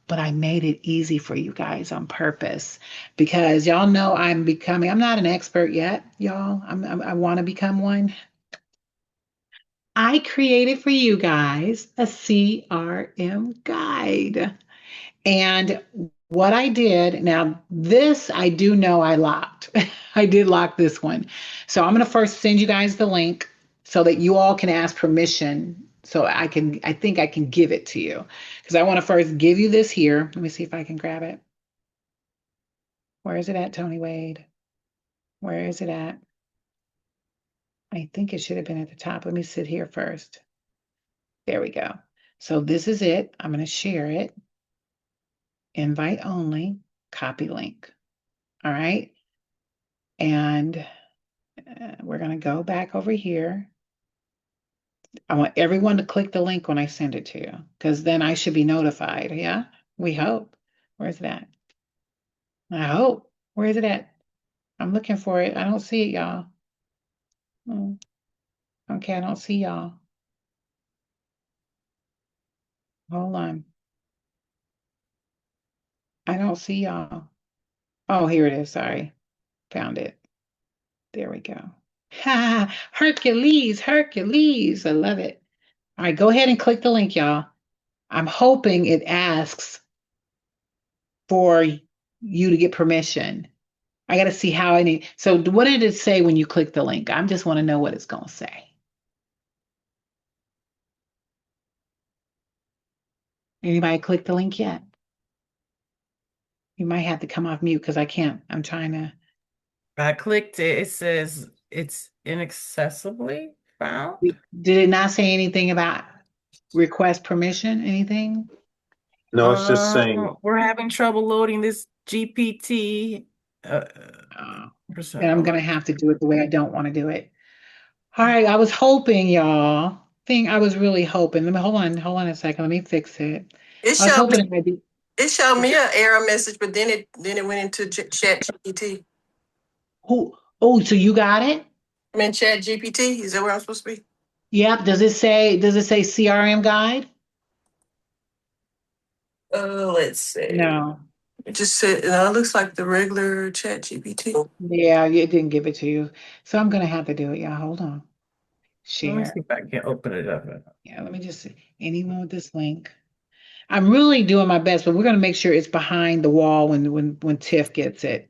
But I made it easy for you guys on purpose, because y'all know I'm not an expert yet, y'all. I want to become one. I created for you guys a CRM guide. And what I did, now this I do know I locked. I did lock this one. So I'm going to first send you guys the link so that you all can ask permission. So I think I can give it to you, because I want to first give you this here. Let me see if I can grab it. Where is it at, Tony Wade? Where is it at? I think it should have been at the top. Let me sit here first. There we go. So this is it. I'm going to share it. Invite only, copy link. All right. And we're going to go back over here. I want everyone to click the link when I send it to you, because then I should be notified. Yeah, we hope. Where's that? I hope. Where is it at? I'm looking for it. I don't see it, y'all. Okay, I don't see y'all. Hold on. I don't see y'all. Oh, here it is. Sorry. Found it. There we go. Ha! Hercules, Hercules. I love it. All right, go ahead and click the link, y'all. I'm hoping it asks for you to get permission. I got to see how I need. So, what did it say when you click the link? I just want to know what it's going to say. Anybody click the link yet? You might have to come off mute because I can't. I'm trying to. I clicked it. It says it's inaccessibly found. Did it not say anything about request permission? Anything? No, it's just saying. We're having trouble loading this GPT. And I'm going to have to do it the way I don't want to do it. All right, I was hoping, y'all. I was really hoping. Let me hold on a second. Let me fix it. It I was showed me. hoping I'd be. It showed me an error message, but then it went into Chat GPT. Who? Oh, so you got it? I mean, Chat GPT. Is that where I'm supposed to be? Yep. Does it say CRM guide? Let's see. No. It just said it looks like the regular Chat GPT. Yeah, it didn't give it to you. So I'm gonna have to do it. Yeah, hold on. Let me Share. see if I can open it up. Yeah, let me just see. Anyone with this link? I'm really doing my best, but we're gonna make sure it's behind the wall when Tiff gets it.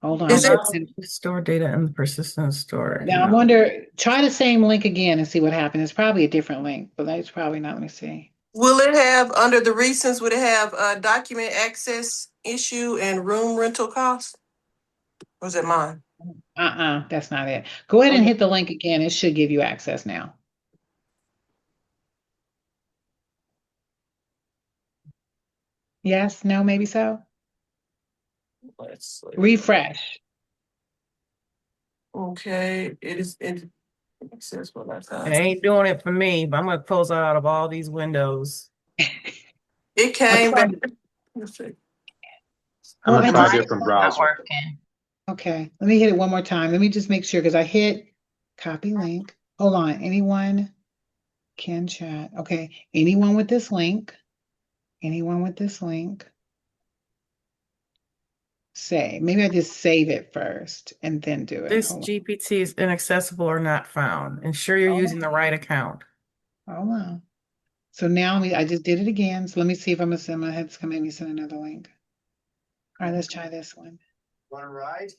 Hold on. Is it? Store data in the persistent storage? Now I wonder, try the same link again and see what happens. It's probably a different link, but that's probably not. Let me see. Will it have under the recents? Would it have document access issue and room rental cost? Or is it mine? That's not it. Go ahead and hit the link again. It should give you access now. Yes, no, maybe so. Let's see. Refresh. Okay, it is in access for that It time. ain't doing it for me, but I'm gonna close out of all these windows. It came back. Let's see. I'm gonna try a Mine's different not browser. working. Okay, let me hit it one more time. Let me just make sure because I hit copy link. Hold on. Anyone can chat. Okay, anyone with this link? Anyone with this link? Say, maybe I just save it first and then do it. This Hold GPT is inaccessible or not found. Ensure you're Oh. using the right account. on. Hold on. So now I just did it again. So let me see if I'm gonna send my head's gonna make me send another link. All right, let's try this one. Want to ride?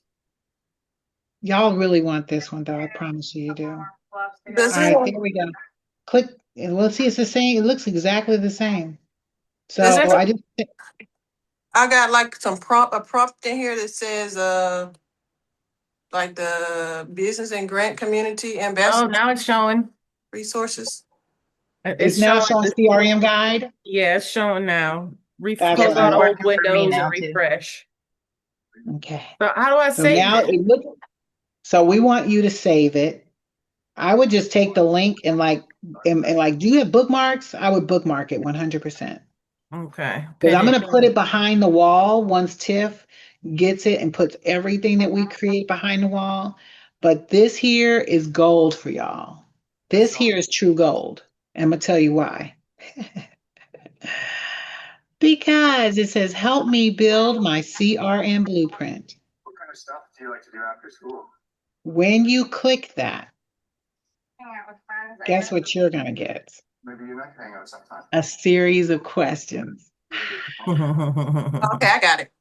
Y'all really want this one though. I promise you do. Does All it? right, there we go. Click. Well, see, it's the same. It looks exactly the same. So Does it? I just. I got like a prompt in here that says like the business and grant community Oh, ambassador now it's showing. resources. It's now showing CRM guide. Yeah, it's showing now. That's Close out fine. old for me windows now, and too. refresh. Okay. So how do I So save now it? it looks. So we want you to save it. I would just take the link and like, do you have bookmarks? I would bookmark it 100%. Okay. Because I'm going to put it behind the wall once Tiff gets it and puts everything that we create behind the wall. But this here is gold for y'all. This here is true gold. And I'm going to tell you why. Because it says, help me build my CRM blueprint. What kind of stuff do you like to do after school? When you click that, guess what you're going to get? Maybe you like to hang out sometime. A series of questions. Okay, I got it.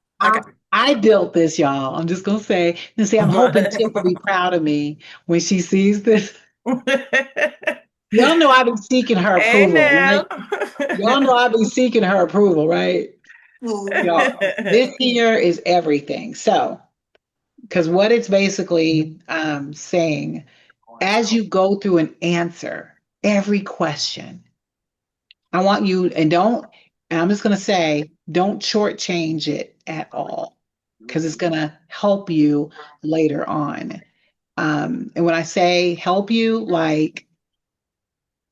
I built this, y'all. I'm just gonna say, and see, I'm hoping Tiff will be proud of me when she sees this. Y'all know I've been seeking her Hey approval, now. right? Y'all know I've been seeking her approval, right? Y'all, this here is everything. So, because what it's basically saying, as you go through and answer every question, I want you, and I'm just going to say, don't shortchange it at all, because it's going to help you later on. And when I say help you, like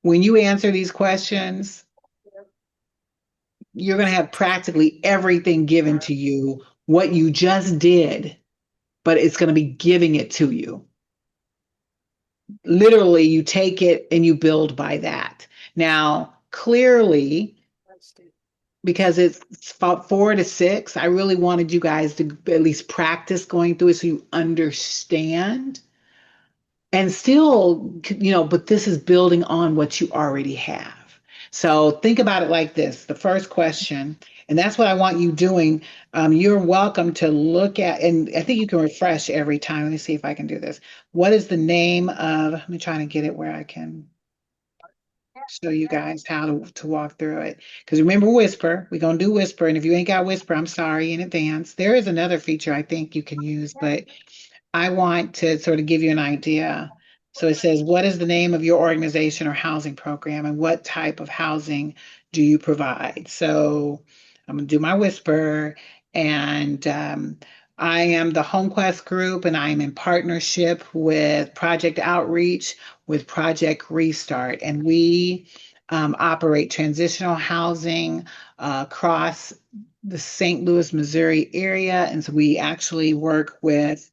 when you answer these questions, you're going to have practically everything given to you, what you just did, but it's going to be giving it to you. Literally, you take it and you build by that. Now, clearly, because it's about 4 to 6, I really wanted you guys to at least practice going through it so you understand. And still, but this is building on what you already have. So think about it like this. The first question, and that's what I want you doing. You're welcome to look at, and I think you can refresh every time. Let me see if I can do this. What is the name of, let me try to get it where I can show you guys how to walk through it. Because remember Whisper, we're going to do Whisper. And if you ain't got Whisper, I'm sorry in advance. There is another feature I think you can use, but I want to sort of give you an idea. So it says, what is the name of your organization or housing program, and what type of housing do you provide? So I'm going to do my whisper, and I am the HomeQuest Group, and I am in partnership with Project Outreach with Project Restart, and we operate transitional housing across the St. Louis, Missouri area, and so we actually work with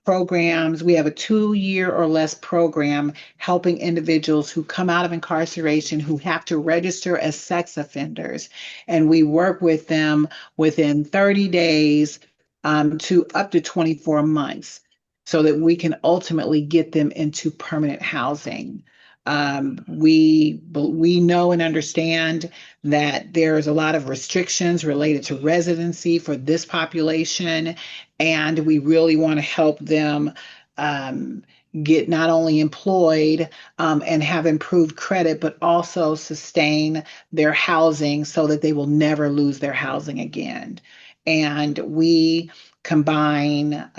programs. We have a 2-year or less program helping individuals who come out of incarceration who have to register as sex offenders. And we work with them within 30 days to up to 24 months so that we can ultimately get them into permanent housing. We know and understand that there's a lot of restrictions related to residency for this population, and we really want to help them um, get not only employed and have improved credit, but also sustain their housing so that they will never lose their housing again. And we combine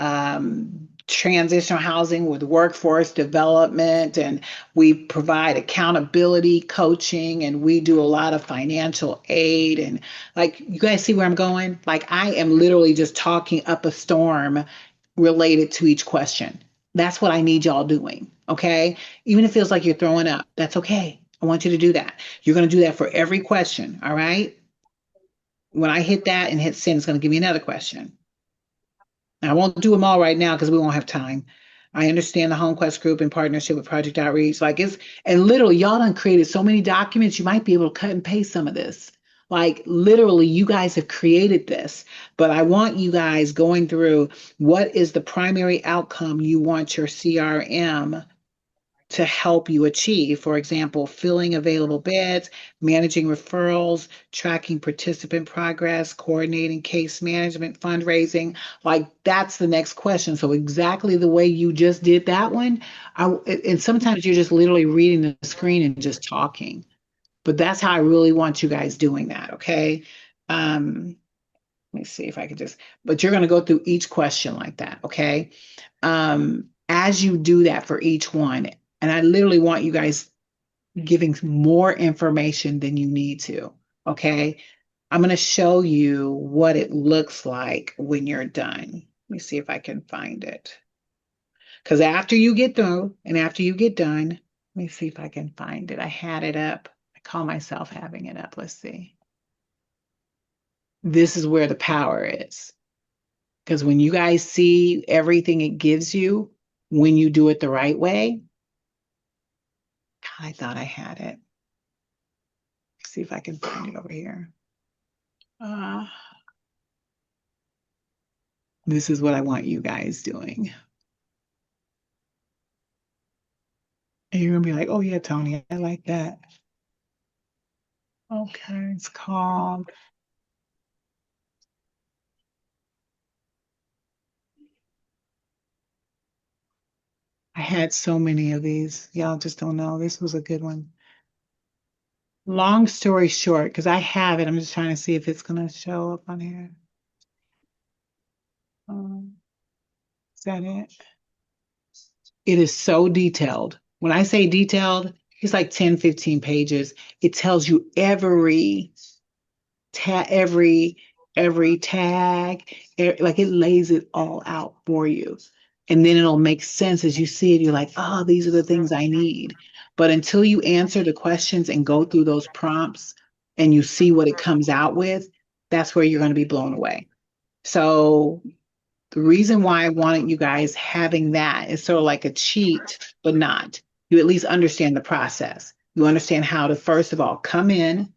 transitional housing with workforce development, and we provide accountability coaching, and we do a lot of financial aid. And like, you guys see where I'm going? Like, I am literally just talking up a storm related to each question. That's what I need y'all doing. Okay. Even if it feels like you're throwing up, that's okay. I want you to do that. You're going to do that for every question. All right. When I hit that and hit send, it's going to give me another question. I won't do them all right now because we won't have time. I understand the HomeQuest Group in partnership with Project Outreach. And literally, y'all done created so many documents, you might be able to cut and paste some of this. Like, literally, you guys have created this. But I want you guys going through, what is the primary outcome you want your CRM to help you achieve? For example, filling available beds, managing referrals, tracking participant progress, coordinating case management, fundraising. Like, that's the next question. So exactly the way you just did that one. And sometimes you're just literally reading the screen and just talking. But that's how I really want you guys doing that. Okay. Let me see if I can but you're going to go through each question like that. Okay. As you do that for each one, and I literally want you guys giving more information than you need to. Okay. I'm going to show you what it looks like when you're done. Let me see if I can find it. Because after you get through and after you get done, let me see if I can find it. I had it up. I call myself having it up. Let's see. This is where the power is. Because when you guys see everything it gives you, when you do it the right way, I thought I had it. Let's see if I can find it over here. This is what I want you guys doing. And you're going to be like, oh, yeah, Toni, I like that. Okay, it's called. I had so many of these. Y'all just don't know. This was a good one. Long story short, because I have it, I'm just trying to see if it's going to show up on here. Is that it? It is so detailed. When I say detailed, it's like 10, 15 pages. It tells you every tag, like it lays it all out for you. And then it'll make sense as you see it. You're like, oh, these are the things I need. But until you answer the questions and go through those prompts and you see what it comes out with, that's where you're going to be blown away. So the reason why I wanted you guys having that is sort of like a cheat, but not. You at least understand the process. You understand how to, first of all, come in,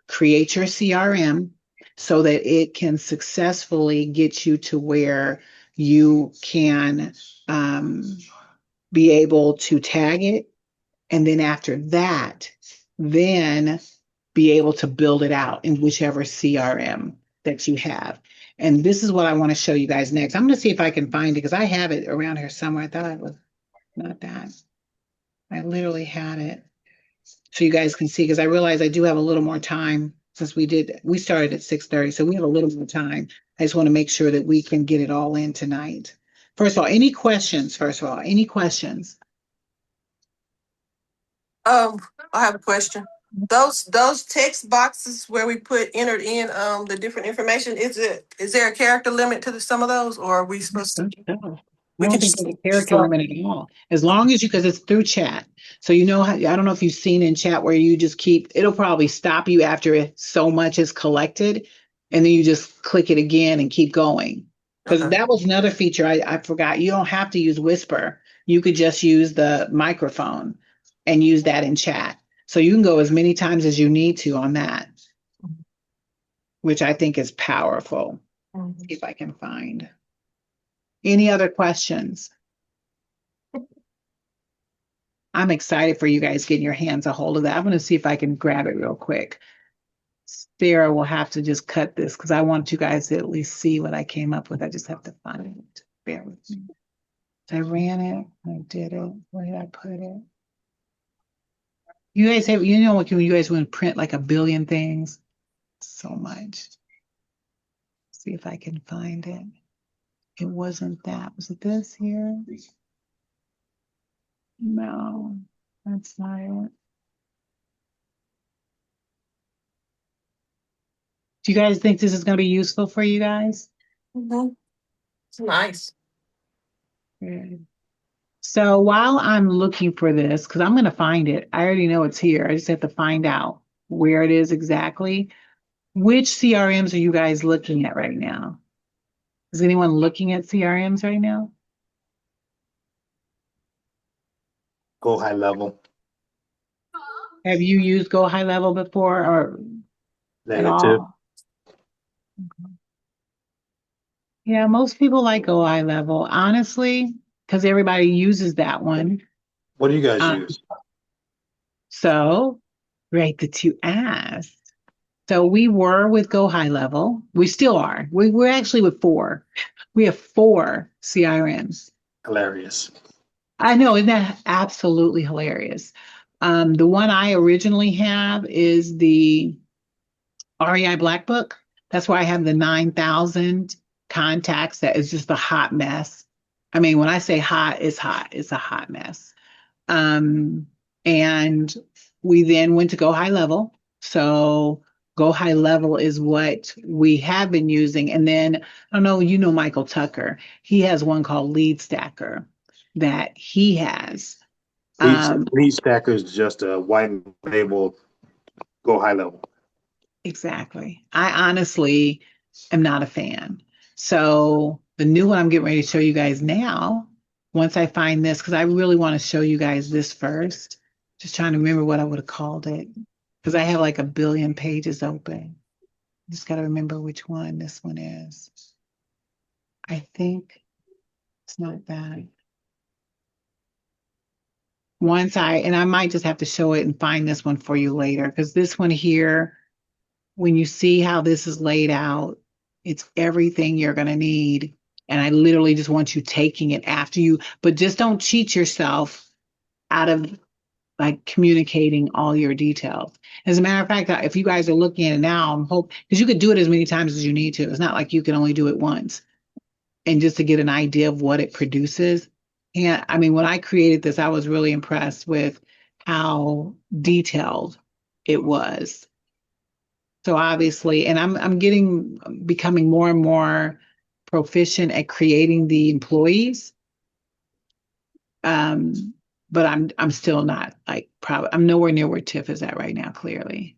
create your CRM so that it can successfully get you to where you can be able to tag it. And then after that, then be able to build it out in whichever CRM that you have. And this is what I want to show you guys next. I'm going to see if I can find it because I have it around here somewhere. I thought it was not that. I literally had it. So you guys can see, because I realize I do have a little more time since we started at 6:30. So we have a little more time. I just want to make sure that we can get it all in tonight. First of all, any questions? Any questions? I have a question. Those text boxes where we put entered in the different information, is there a character limit to some of those, or are we supposed to? No. I We don't can think just there's a character limit at all. As long as because it's through chat. So you know how, I don't know if you've seen in chat where you just it'll probably stop you after so much is collected, and then you just click it again and keep going. Because Okay. that was another feature I forgot. You don't have to use Whisper. You could just use the microphone and use that in chat. So you can go as many times as you need to on that, which I think is powerful. See if I can find. Any other questions? I'm excited for you guys getting your hands a hold of that. I'm going to see if I can grab it real quick. Sarah will have to just cut this because I want you guys to at least see what I came up with. I just have to find it. Bear with me. I ran it. I did it. Where did I put it? You guys have, what you guys want to print like a billion things? So much. See if I can find it. It wasn't that. Was it this here? No, that's not it. Do you guys think this is going to be useful for you guys? Mm-hmm. It's nice. Good. So while I'm looking for this, because I'm going to find it, I already know it's here. I just have to find out where it is exactly. Which CRMs are you guys looking at right now? Is anyone looking at CRMs right now? Go high level. Have you used Go High Level before or at Negative. all? Yeah, most people like Go High Level, honestly, because everybody uses that one. What do you guys Um, use? so, great that you asked. So we were with Go High Level. We still are. We're actually with 4. We have 4 CRMs. Hilarious. I know, isn't that absolutely hilarious? The one I originally have is the REI Black Book. That's why I have the 9,000 contacts. That is just a hot mess. I mean, when I say hot, it's hot. It's a hot mess. And we then went to Go High Level. So Go High Level is what we have been using. And then I don't know, Michael Tucker. He has one called Lead Stacker that he has. Lead stacker is just a white label. Go high level. Exactly. I honestly am not a fan. So the new one I'm getting ready to show you guys now, once I find this, because I really want to show you guys this first. Just trying to remember what I would have called it. Because I have like a billion pages open. Just got to remember which one this one is. I think it's not that. And I might just have to show it and find this one for you later. Because this one here, when you see how this is laid out, it's everything you're going to need. And I literally just want you taking it after you, but just don't cheat yourself out of like communicating all your details. As a matter of fact, if you guys are looking at it now, I'm hope because you could do it as many times as you need to. It's not like you can only do it once. And just to get an idea of what it produces. And I mean, when I created this, I was really impressed with how detailed it was. So obviously, and I'm becoming more and more proficient at creating the employees. Um, but I'm still not like probably I'm nowhere near where Tiff is at right now, clearly.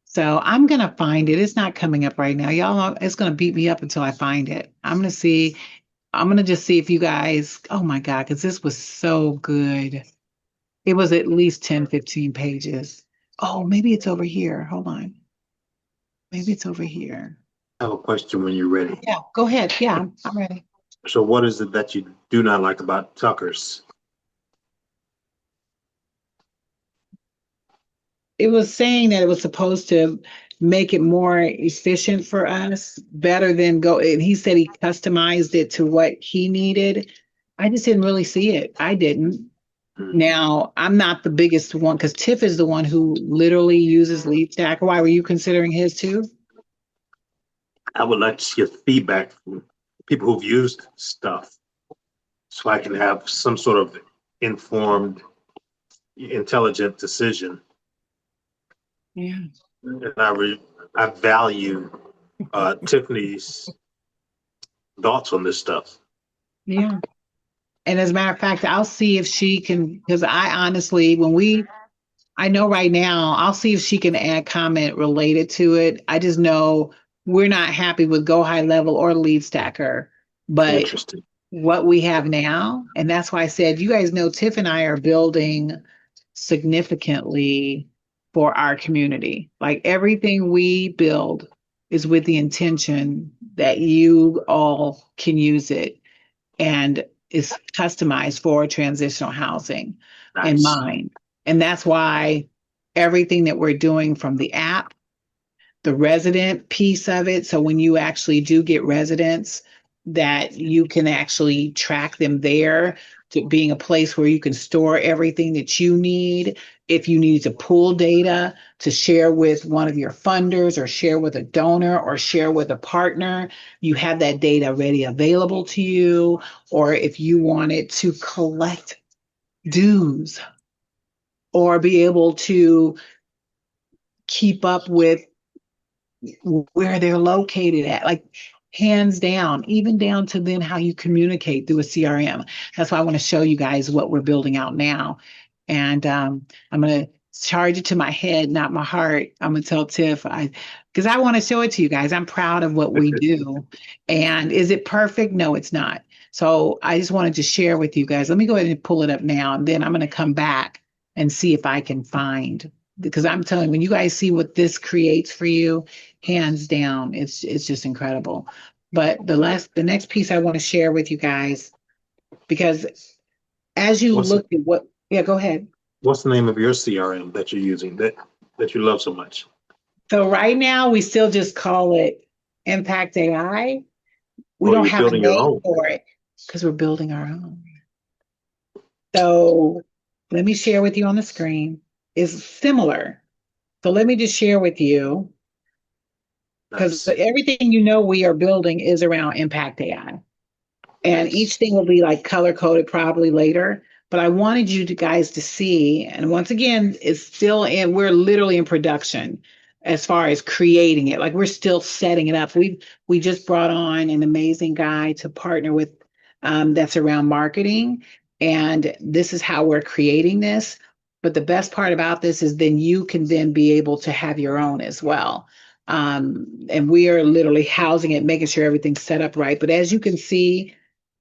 So I'm gonna find it. It's not coming up right now. Y'all know it's gonna beat me up until I find it. I'm gonna just see if you guys, oh my God, because this was so good. It was at least 10, 15 pages. Oh, maybe it's over here. Hold on. Maybe it's over here. I have a question when you're ready. Yeah, go ahead. Yeah, I'm ready. So what is it that you do not like about Tucker's? It was saying that it was supposed to make it more efficient for us, better than go. And he said he customized it to what he needed. I just didn't really see it. I didn't. Now, I'm not the biggest one because Tiff is the one who literally uses Lead Stacker. Why were you considering his too? I would like to get feedback from people who've used stuff so I can have some sort of informed, intelligent decision. Yeah. And I value Tiffany's thoughts on this stuff. Yeah. And as a matter of fact, I'll see if she can, because I honestly, I know right now, I'll see if she can add comment related to it. I just know we're not happy with Go High Level or Lead Stacker, but Interesting. what we have now, and that's why I said, you guys know Tiff and I are building significantly for our community. Like everything we build is with the intention that you all can use it and is customized for transitional housing in Nice. mind. And that's why everything that we're doing from the app, the resident piece of it. So when you actually do get residents, that you can actually track them there to being a place where you can store everything that you need. If you need to pull data to share with one of your funders or share with a donor or share with a partner, you have that data ready available to you. Or if you wanted to collect dues or be able to keep up with where they're located at, like hands down, even down to then how you communicate through a CRM. That's why I want to show you guys what we're building out now. And I'm going to charge it to my head, not my heart. I'm going to tell Tiff, because I want to show it to you guys. I'm proud of what we do. And is it perfect? No, it's not. So I just wanted to share with you guys. Let me go ahead and pull it up now. And then I'm going to come back and see if I can find, because I'm telling you, when you guys see what this creates for you, hands down, it's just incredible. But the next piece I want to share with you guys, because as you What's the, look at what, yeah, go ahead. what's the name of your CRM that you're using that you love so much? So right now we still just call it Impact AI. We Oh, don't you're have a building your name own. for it because we're building our own. So let me share with you on the screen. Is similar. So let me just share with you, because Nice. everything you know we are building is around Impact AI. And each thing will be like color coded probably later. But I wanted you to guys to see, and once again, it's still in, we're literally in production as far as creating it. Like we're still setting it up. We just brought on an amazing guy to partner with, that's around marketing. And this is how we're creating this. But the best part about this is then you can then be able to have your own as well. And we are literally housing it, making sure everything's set up right. But as you can see,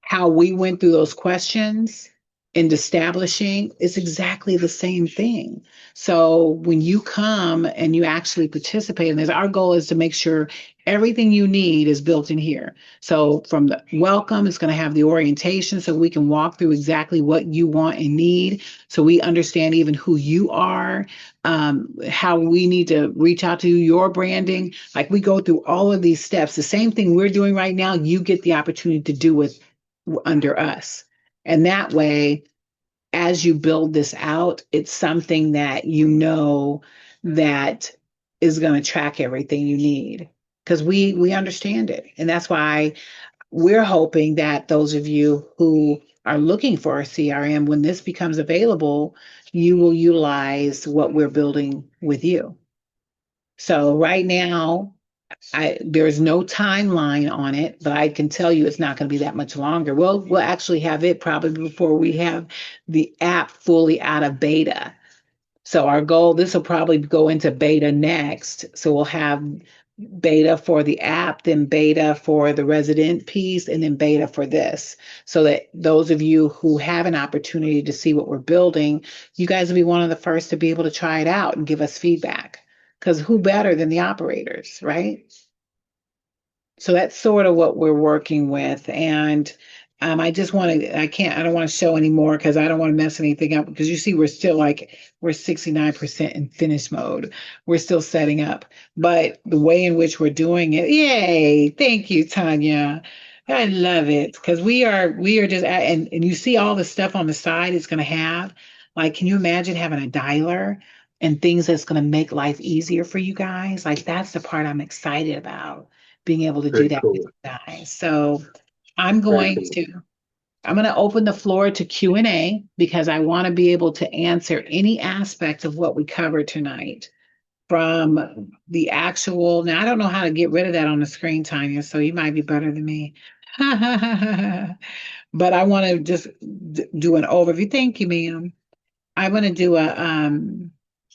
how we went through those questions and establishing, it's exactly the same thing. So when you come and you actually participate in this, our goal is to make sure everything you need is built in here. So from the welcome, it's going to have the orientation so we can walk through exactly what you want and need. So we understand even who you are, how we need to reach out to your branding. Like we go through all of these steps. The same thing we're doing right now, you get the opportunity to do with under us. And that way, as you build this out, it's something that you know that is going to track everything you need because we understand it. And that's why we're hoping that those of you who are looking for a CRM, when this becomes available, you will utilize what we're building with you. So right now, there's no timeline on it, but I can tell you it's not going to be that much longer. We'll actually have it probably before we have the app fully out of beta. So our goal, this will probably go into beta next. So we'll have beta for the app, then beta for the resident piece, and then beta for this. So that those of you who have an opportunity to see what we're building, you guys will be one of the first to be able to try it out and give us feedback. Because who better than the operators, right? So that's sort of what we're working with. And I just want to, I don't want to show anymore because I don't want to mess anything up because you see, we're still like, we're 69% in finish mode. We're still setting up, but the way in which we're doing it, yay. Thank you, Tanya. I love it because we are just, and you see all the stuff on the side it's going to have. Like, can you imagine having a dialer and things that's going to make life easier for you guys? Like, that's the part I'm excited about being able to do Very that with cool. you guys. So I'm Very going cool. to I'm going to open the floor to Q&A because I want to be able to answer any aspect of what we covered tonight from the actual. Now I don't know how to get rid of that on the screen, Tanya, so you might be better than me. But I want to just do an overview. Thank you, ma'am. I'm going to do a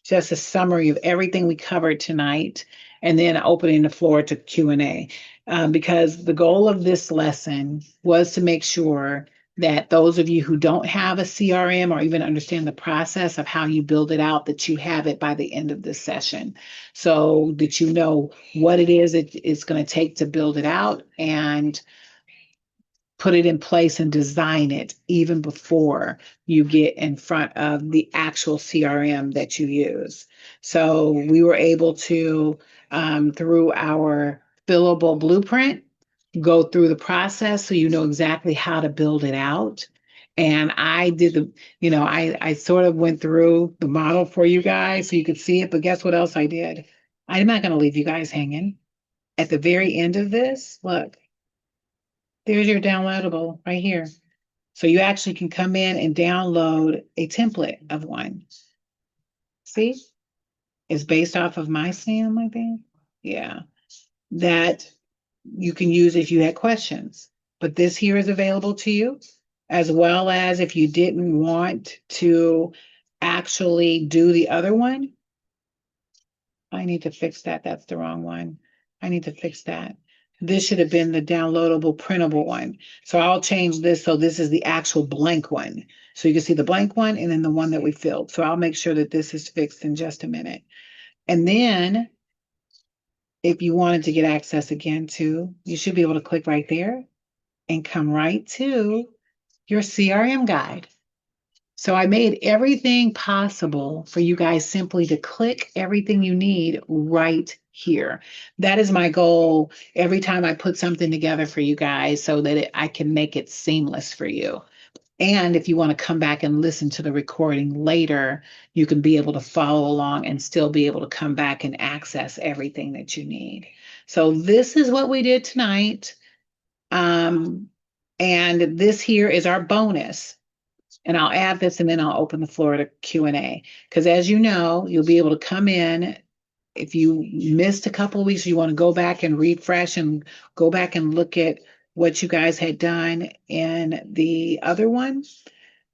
just a summary of everything we covered tonight, and then opening the floor to Q&A. Because the goal of this lesson was to make sure that those of you who don't have a CRM or even understand the process of how you build it out, that you have it by the end of this session, so that you know what it is it's going to take to build it out and put it in place and design it even before you get in front of the actual CRM that you use. So we were able to, through our fillable blueprint, go through the process so you know exactly how to build it out. And I did I sort of went through the model for you guys so you could see it. But guess what else I did? I'm not going to leave you guys hanging. At the very end of this, look, there's your downloadable right here. So you actually can come in and download a template of one. See? It's based off of my Sam, I think. Yeah. That you can use if you had questions. But this here is available to you, as well as if you didn't want to actually do the other one. I need to fix that. That's the wrong one. I need to fix that. This should have been the downloadable printable one. So I'll change this so this is the actual blank one. So you can see the blank one and then the one that we filled. So I'll make sure that this is fixed in just a minute. And then if you wanted to get access again to, you should be able to click right there and come right to your CRM guide. So I made everything possible for you guys simply to click everything you need right here. That is my goal every time I put something together for you guys so that I can make it seamless for you. And if you want to come back and listen to the recording later, you can be able to follow along and still be able to come back and access everything that you need. So this is what we did tonight. And this here is our bonus. And I'll add this and then I'll open the floor to Q&A. Because as you know, you'll be able to come in. If you missed a couple of weeks, you want to go back and refresh and go back and look at what you guys had done in the other one.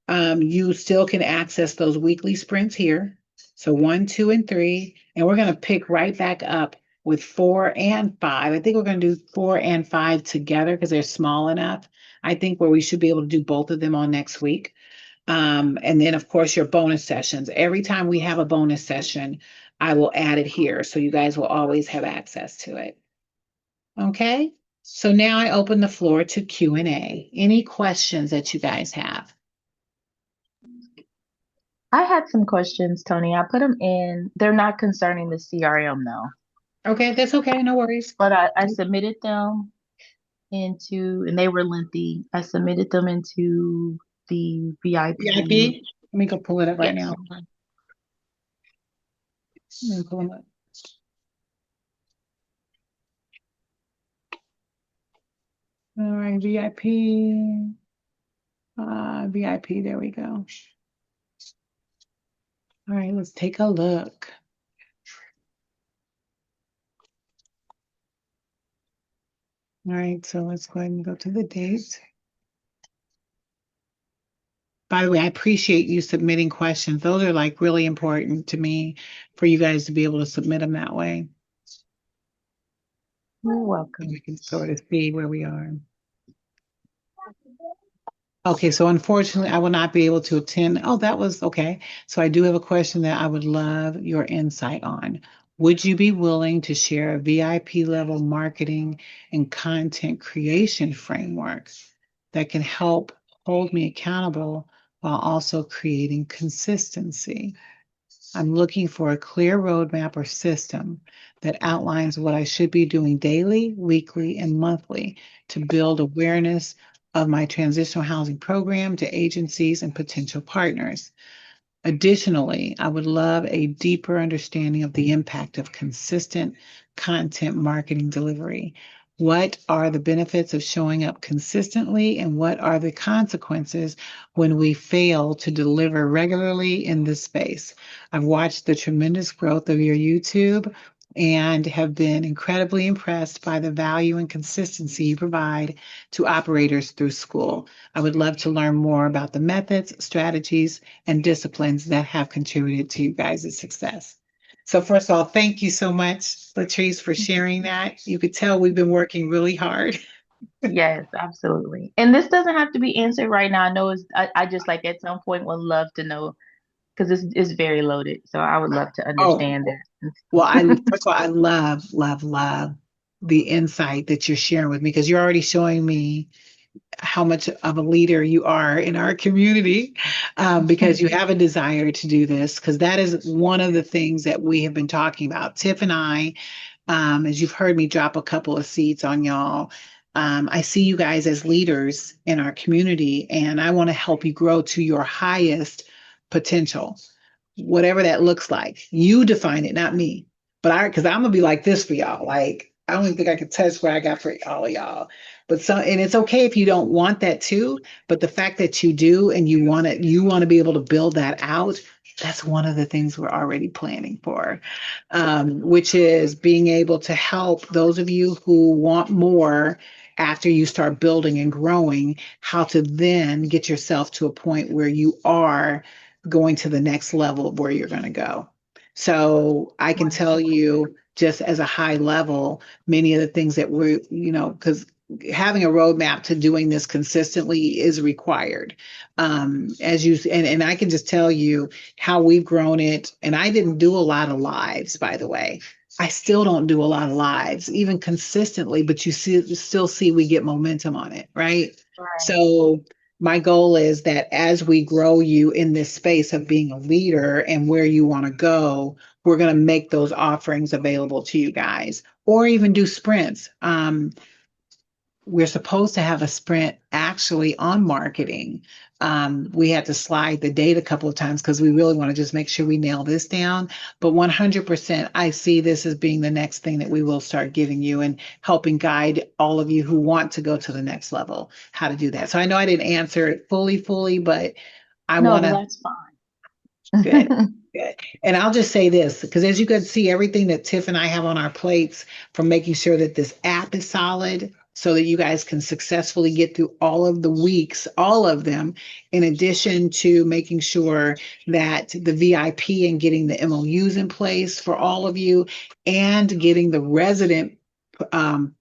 You still can access those weekly sprints here. So 1, 2, and 3. And we're going to pick right back up with 4 and 5. I think we're going to do 4 and 5 together because they're small enough. I think where we should be able to do both of them on next week. And then, of course, your bonus sessions. Every time we have a bonus session, I will add it here. So you guys will always have access to it. Okay. So now I open the floor to Q&A. Any questions that you guys have? I had some questions, Tony. I put them in. They're not concerning the CRM though, Okay, that's okay. No worries. but I submitted them into, and they were lengthy. I submitted them into the VIP VIP? Let me go pull it up right Yes. now. Hold on. Let me pull it up. All right, VIP. VIP, there we go. All right, let's take a look. All right, so let's go ahead and go to the date. By the way, I appreciate you submitting questions. Those are like really important to me for you guys to be able to submit them that way. You're welcome. And we can sort of see where we are. Okay, so unfortunately, I will not be able to attend. Oh, that was okay. So I do have a question that I would love your insight on. Would you be willing to share a VIP level marketing and content creation framework that can help hold me accountable while also creating consistency? I'm looking for a clear roadmap or system that outlines what I should be doing daily, weekly, and monthly to build awareness of my transitional housing program to agencies and potential partners. Additionally, I would love a deeper understanding of the impact of consistent content marketing delivery. What are the benefits of showing up consistently, and what are the consequences when we fail to deliver regularly in this space? I've watched the tremendous growth of your YouTube and have been incredibly impressed by the value and consistency you provide to operators through school. I would love to learn more about the methods, strategies, and disciplines that have contributed to you guys' success. So first of all, thank you so much, Latrice, for sharing that. You could tell we've been working really hard. Yes, absolutely. And this doesn't have to be answered right now. I know I just like at some point would love to know because it's very loaded. So I would love to Oh, understand that. well, first of all, I love the insight that you're sharing with me because you're already showing me how much of a leader you are in our community because you have a desire to do this because that is one of the things that we have been talking about. Tiff and I, as you've heard me drop a couple of seeds on y'all, I see you guys as leaders in our community and I want to help you grow to your highest potential, whatever that looks like. You define it, not me. But because I'm gonna be like this for y'all. Like I don't even think I can touch what I got for all of y'all. But and it's okay if you don't want that too. But the fact that you do and you want to be able to build that out. That's one of the things we're already planning for, which is being able to help those of you who want more after you start building and growing, how to then get yourself to a point where you are going to the next level of where you're going to go. So I can tell you just as a high level, many of the things that we're, because having a roadmap to doing this consistently is required. And I can just tell you how we've grown it. And I didn't do a lot of lives, by the way. I still don't do a lot of lives, even consistently, but still see we get momentum on it, right? Right. So my goal is that as we grow you in this space of being a leader and where you want to go, we're going to make those offerings available to you guys or even do sprints. We're supposed to have a sprint actually on marketing. We had to slide the date a couple of times because we really want to just make sure we nail this down. But 100%, I see this as being the next thing that we will start giving you and helping guide all of you who want to go to the next level, how to do that. So I know I didn't answer it fully, but I No, want to. that's Good. fine. Good. And I'll just say this, because as you can see, everything that Tiff and I have on our plates from making sure that this app is solid so that you guys can successfully get through all of the weeks, all of them, in addition to making sure that the VIP and getting the MOUs in place for all of you and getting the resident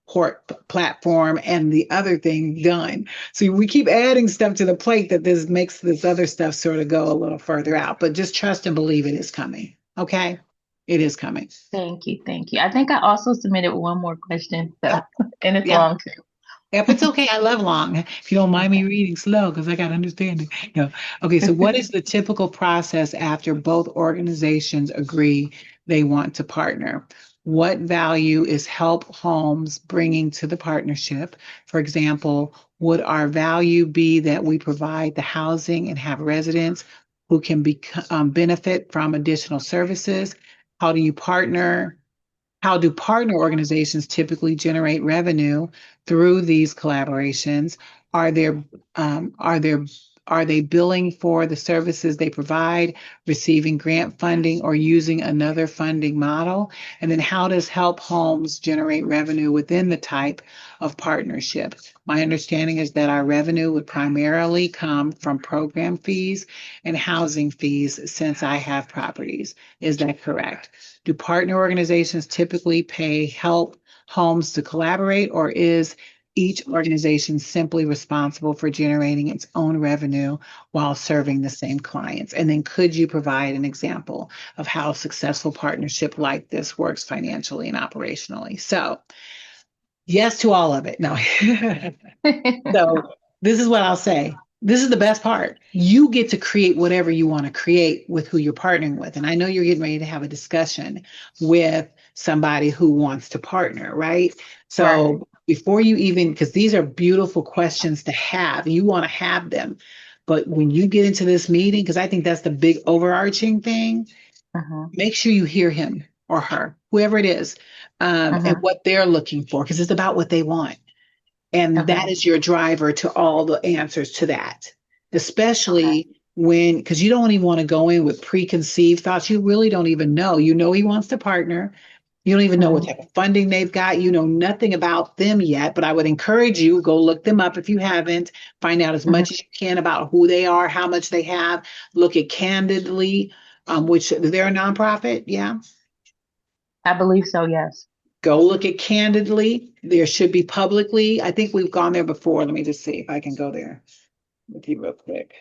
port platform and the other thing done. So we keep adding stuff to the plate that this makes this other stuff sort of go a little further out, but just trust and believe it is coming. Okay. It is coming. Thank you, thank you. I think I also submitted one more question, so Yeah. and it's Yeah. long too. Yep, it's okay. I love long. If you don't mind me reading slow, because I got to understand it. No. Okay, so what is the typical process after both organizations agree they want to partner? What value is Help Homes bringing to the partnership? For example, would our value be that we provide the housing and have residents, who can benefit from additional services? How do you partner? How do partner organizations typically generate revenue through these collaborations? Are there are there are they billing for the services they provide, receiving grant funding, or using another funding model? And then how does Help Homes generate revenue within the type of partnership? My understanding is that our revenue would primarily come from program fees and housing fees since I have properties. Is that correct? Do partner organizations typically pay Help Homes to collaborate, or is each organization simply responsible for generating its own revenue while serving the same clients? And then could you provide an example of how a successful partnership like this works financially and operationally? So, yes to all of it. No. So this is what I'll say. This is the best part. You get to create whatever you want to create with who you're partnering with. And I know you're getting ready to have a discussion with somebody who wants to partner, right? So Right. before you even, because these are beautiful questions to have, you want to have them. But when you get into this meeting, because I think that's the big overarching thing, Uh-huh. make sure you hear him or her, whoever it is, and Uh-huh. what they're looking for, because it's about what they want. And Okay. that is your driver to all the answers to that, Okay. especially when, because you don't even want to go in with preconceived thoughts. You really don't even know. You know he wants to partner. You don't even know what Uh-huh. type of funding they've got. You know nothing about them yet, but I would encourage you, go look them up if you haven't. Find out as Uh-huh. much as you can about who they are, how much they have. Look at Candidly, which they're a nonprofit. Yeah. I believe so, yes. Go look at Candidly. There should be publicly. I think we've gone there before. Let me just see if I can go there with you real quick.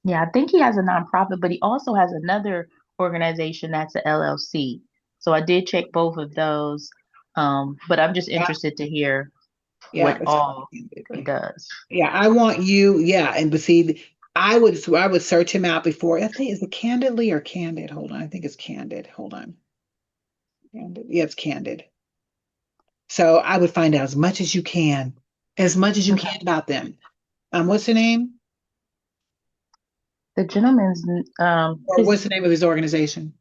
Yeah, I think he has a nonprofit, but he also has another organization that's a LLC. So I did check both of those. But I'm just Yeah, interested to hear yeah, what all he does. yeah. I want you, yeah, and but see, I would search him out before. I think is it Candidly or Candid? Hold on, I think it's Candid. Hold on, Candid. Yeah, it's Candid. So I would find out as much as you Okay. can about them. What's the name The gentleman's or his what's the name of his organization?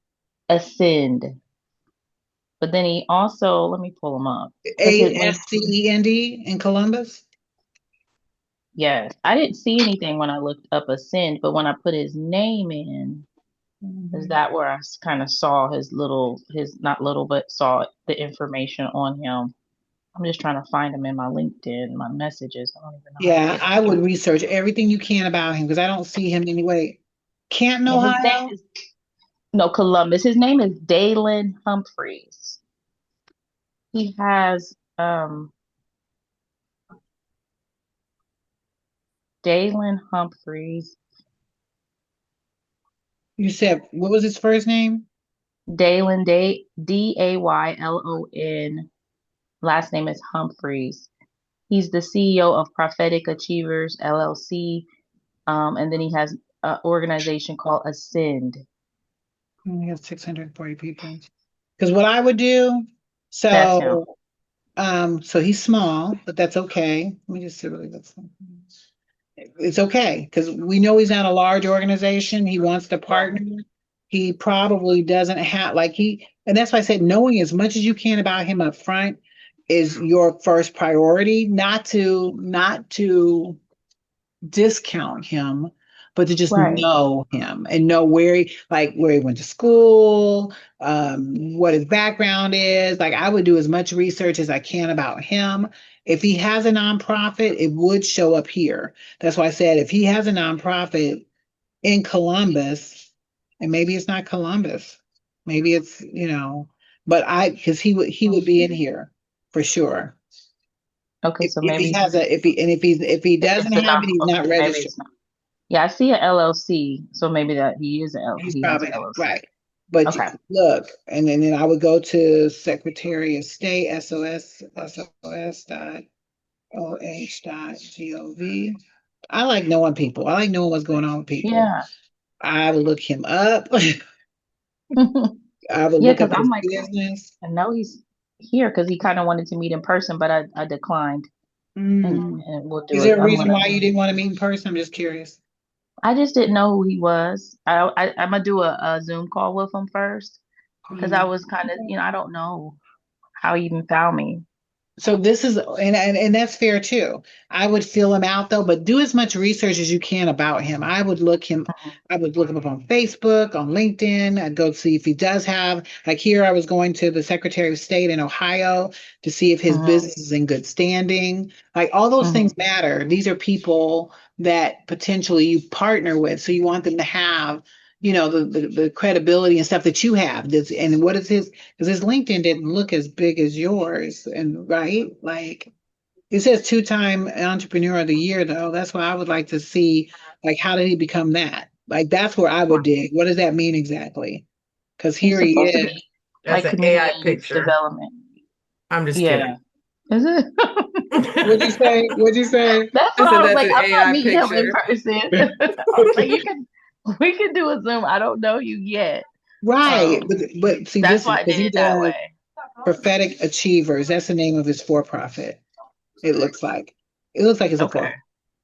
Ascend, but then he also let me pull him up because it when ASCEND in Columbus. yes, I didn't see anything when I looked up Ascend, but when I put his name in, is Mhm. that where I kind of saw his not little, but saw the information on him. I'm just trying to find him in my LinkedIn, my messages. I don't even know how to Yeah, get I there. would research everything you can about him because I don't see him anyway. Canton, Yeah, his name Ohio. is no Columbus. His name is Dalen Humphreys. He has Dalen Humphreys. You said what was his first name? Dalen Daylon. Last name is Humphreys. He's the CEO of Prophetic Achievers LLC. And then he has an organization called Ascend. He only has 640 people. Because what I would do, That's him. so he's small, but that's okay. Let me just see really that's it's okay because we know he's not a large organization. He wants to Right. partner. He probably doesn't have like and that's why I said knowing as much as you can about him up front is your first priority, not to discount him, but to just Right. know him and know where he went to school, what his background is. Like I would do as much research as I can about him. If he has a nonprofit, it would show up here. That's why I said if he has a nonprofit in Columbus, and maybe it's not Columbus, maybe it's, but because he would be in here for sure. Okay, so If he maybe has a if he if doesn't it's a have non it, he's not okay, maybe registered. it's not. Yeah, I see a LLC, so maybe that He's he has probably a LLC. right. But Okay. look, and then I would go to Secretary of State, SOS dot OH.gov. I like knowing people. I like knowing what's going on with people. Yeah. I would look him up. I would Yeah, look because up I'm his like, business. I know he's here because he kind of wanted to meet in person, but I declined, and Mm. and we'll Is do it. there a I'm reason gonna. why you didn't want to meet in person? I'm just curious. I just didn't know who he was. I'm gonna do a Zoom call with him first because I Mhm. was kind of, I don't know how he even found me. So this is, and that's fair too. I would fill him out though, but do as much research as you can about him. Mhm. I would look him up on Facebook, on LinkedIn. I'd go see if he does have, like here, I was going to the Secretary of State in Ohio to see if his Mhm. business is in good standing. Like all those things Mhm. matter. These are people that potentially you partner with. So you want them to have, the credibility and stuff that you have. This, and what is his, because his LinkedIn didn't look as big as yours, and right, like it says two-time entrepreneur of the year, though. That's why I would like to see, like, how did he become that? Like, that's where I would dig. What does that mean exactly? Because He's here he supposed to is. be That's like an community AI and youth picture. development. I'm just Yeah. kidding. Is it? What'd you say? What'd you say? That's I why I said was that's like, an I'm not AI meeting him in picture. person. I was like, we can do a Zoom. I don't know you yet. Right, Um, but see, that's this is why I because did he it that does way. prophetic achievers. That's the name of his for-profit. It looks like. It looks like it's a Okay. for.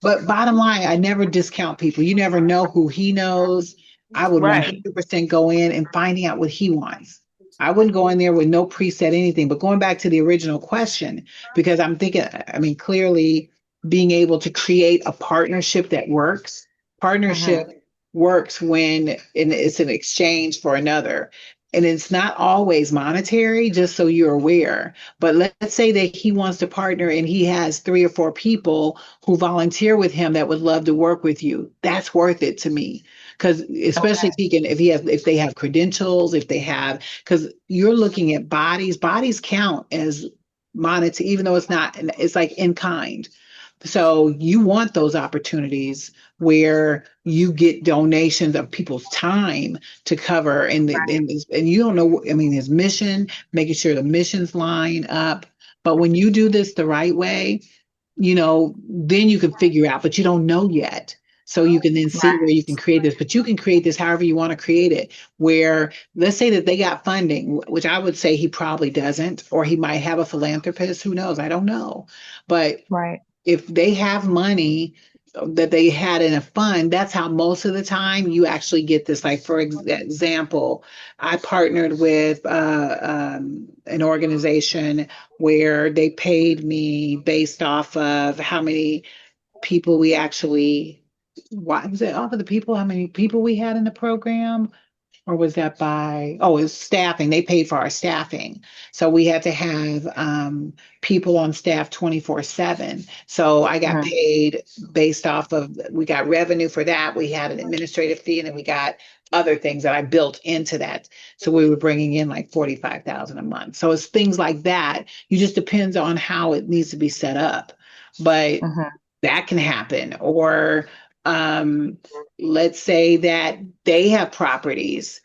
But bottom line, I never discount people. You never know who he knows. I would Right. 100% go in and finding out what he wants. I wouldn't go in there with no preset anything. But going back to the original question, because I'm thinking, I mean, clearly being able to create a partnership that works. Hmm. Partnership works when it's an exchange for another. And it's not always monetary, just so you're aware. But let's say that he wants to partner and he has three or four people who volunteer with him that would love to work with you. That's worth it to me. Because especially Okay. if if they have credentials, if they have, because you're looking at bodies count as monetary, even though it's not, it's like in kind. So you want those opportunities where you get donations of people's time to cover and you don't know, I mean, his mission, making sure the missions line up. But when you do this the right way, then you can figure out, but you don't know yet. So you can then see where Right. you can create this, but you can create this however you want to create it. Where let's say that they got funding, which I would say he probably doesn't, or he might have a philanthropist, who knows? I don't know. But Right. if they have money that they had in a fund, that's how most of the time you actually get this. Like, for example, I partnered with an organization where they paid me based off of how many people we actually, what was it, off of the people, how many people we had in the program? Or was that by, oh, it was staffing. They paid for our staffing. So we had to have people on staff 24/7. So I got Hmm. paid based off of, we got revenue for that. We had an administrative fee and then we got other things that I built into that. So we were bringing in like 45,000 a month. So it's things like that. You just depends on how it needs to be set up. But Hmm. that can happen. Or um, let's say that they have properties,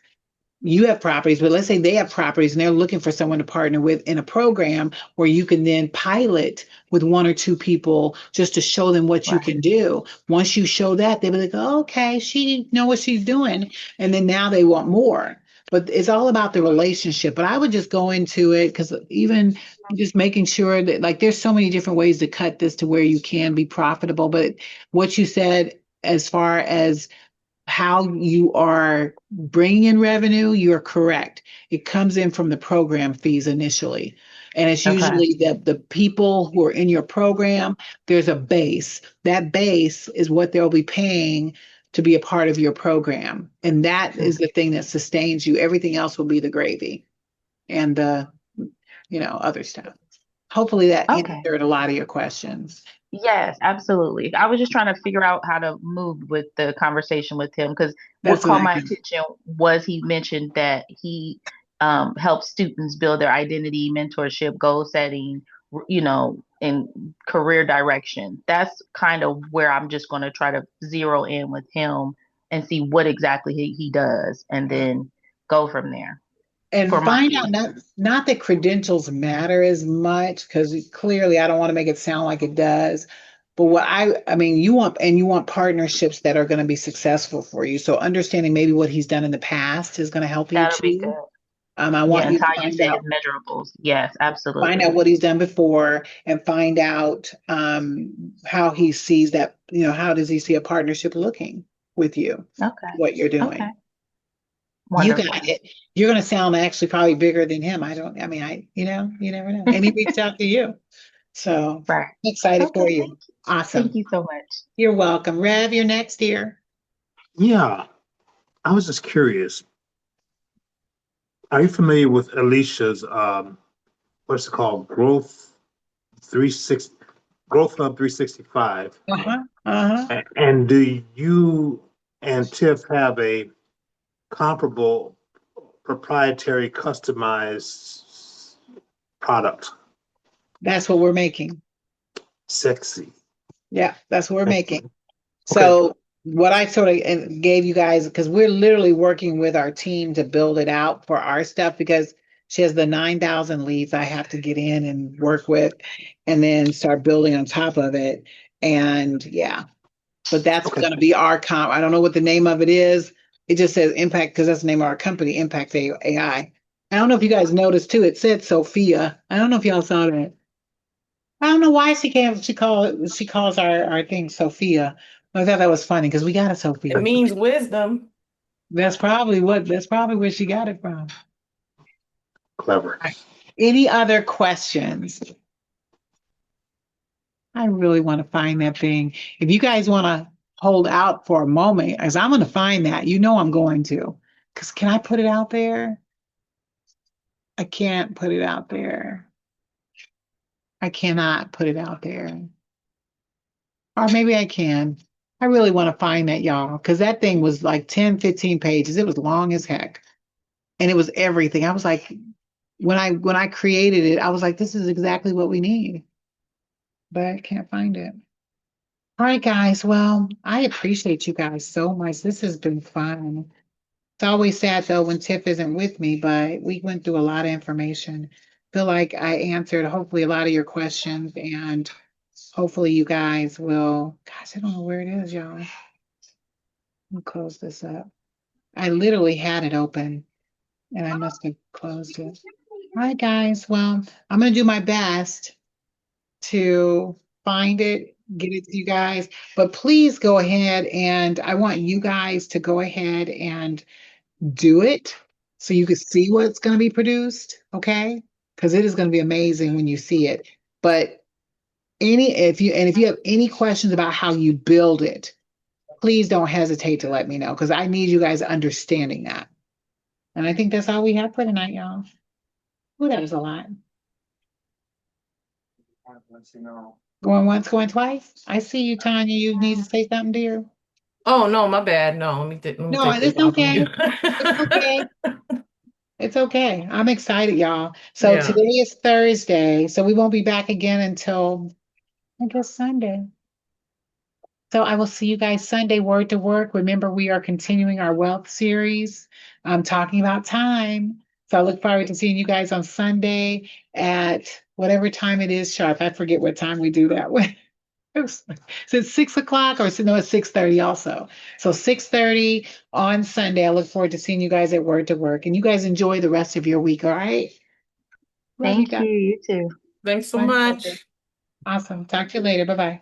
you have properties, but let's say they have properties and they're looking for someone to partner with in a program where you can then pilot with one or two people just to show them what you Right. can do. Once you show that, they'll be like, oh, okay, she know what she's doing. And then now they want more. But it's all about the relationship. But I would just go into it because even just making sure that, like, there's so many different ways to cut this to where you can be profitable. But what you said as far as how you are bringing in revenue, you're correct. It comes in from the program fees initially. And it's Okay. usually the people who are in your program, there's a base. That base is what they'll be paying to be a part of your program. And that is the thing that sustains you. Everything else will be the gravy and the, other stuff. Hopefully that Okay. answered a lot of your questions. Yes, absolutely. I was just trying to figure out how to move with the conversation with him because what That's what caught I my can. attention was he mentioned that he helps students build their identity, mentorship, goal setting, and career direction. That's kind of where I'm just going to try to zero in with him and see what exactly he does and then go from there for And my find out, piece. not that credentials matter as much, because clearly I don't want to make it sound like it does. But I mean, you want partnerships that are going to be successful for you. So understanding maybe what he's done in the past is going to help you That'll be too. good. I Yeah, want and you to how you say his measurables. Yes, find out absolutely. what he's done before and find out how he sees that, how does he see a partnership looking? with you, Okay. what you're doing. Okay. You Wonderful. got it. You're going to sound actually probably bigger than him. You never know. And he reached out to you. So Right. I'm excited for Okay. you. Thank Awesome. you so much. You're welcome. Rev, you're next year. Yeah, I was just curious. Are you familiar with Alicia's what's it called? Growth 360 Growth Hub 365. Uh-huh. Uh-huh. And do you and Tiff have a comparable proprietary customized product? That's what we're making. Sexy. Yeah, that's what we're making. Excellent. Okay. So what I sort of gave you guys, because we're literally working with our team to build it out for our stuff, because she has the 9,000 leads I have to get in and work with and then start building on top of it. And yeah, but that's Okay. going to be our comp. I don't know what the name of it is. It just says Impact, because that's the name of our company, Impact AI. I don't know if you guys noticed too. It said Sophia. I don't know if y'all saw that. I don't know why she calls our thing Sophia. I thought that was funny because we got a It Sophia. means wisdom. That's probably where she got it from. Clever. Any other questions? I really want to find that thing. If you guys want to hold out for a moment, as I'm going to find that, I'm going to. Because can I put it out there? I can't put it out there. I cannot put it out there. Or maybe I can. I really want to find that, y'all, because that thing was like 10, 15 pages. It was long as heck. And it was everything. I was like, when I created it, I was like, this is exactly what we need. But I can't find it. All right, guys. Well, I appreciate you guys so much. This has been fun. It's always sad though when Tiff isn't with me, but we went through a lot of information. Feel like I answered hopefully a lot of your questions, and hopefully you guys will. Gosh, I don't know where it is, y'all. Let me close this up. I literally had it open and I must have closed it. All right, guys. Well, I'm going to do my best to find it, get it to you guys. But please go ahead, and I want you guys to go ahead and do it so you can see what's going to be produced. Okay. Because it is going to be amazing when you see it. But if you have any questions about how you build it, please don't hesitate to let me know, because I need you guys understanding that. And I think that's all we have for tonight, y'all. Ooh, that was a lot. Going once, going twice. I see you, Tanya. You need to say something, dear. Oh no, my bad. No, let me No, take this it's off of you. okay. It's okay. It's okay. I'm excited, y'all. So Yeah. today is Thursday, so we won't be back again until I guess Sunday. So I will see you guys Sunday, Word to Work. Remember, we are continuing our wealth series. I'm talking about time. So I look forward to seeing you guys on Sunday at whatever time it is sharp. I forget what time we do that with. Is it 6 o'clock, or no, it's 6:30 also. So 6:30 on Sunday. I look forward to seeing you guys at Word to Work. And you guys enjoy the rest of your week, all right? Love you Thank guys. you. You too. Thanks so My pleasure. much. Awesome. Talk to you later. Bye-bye.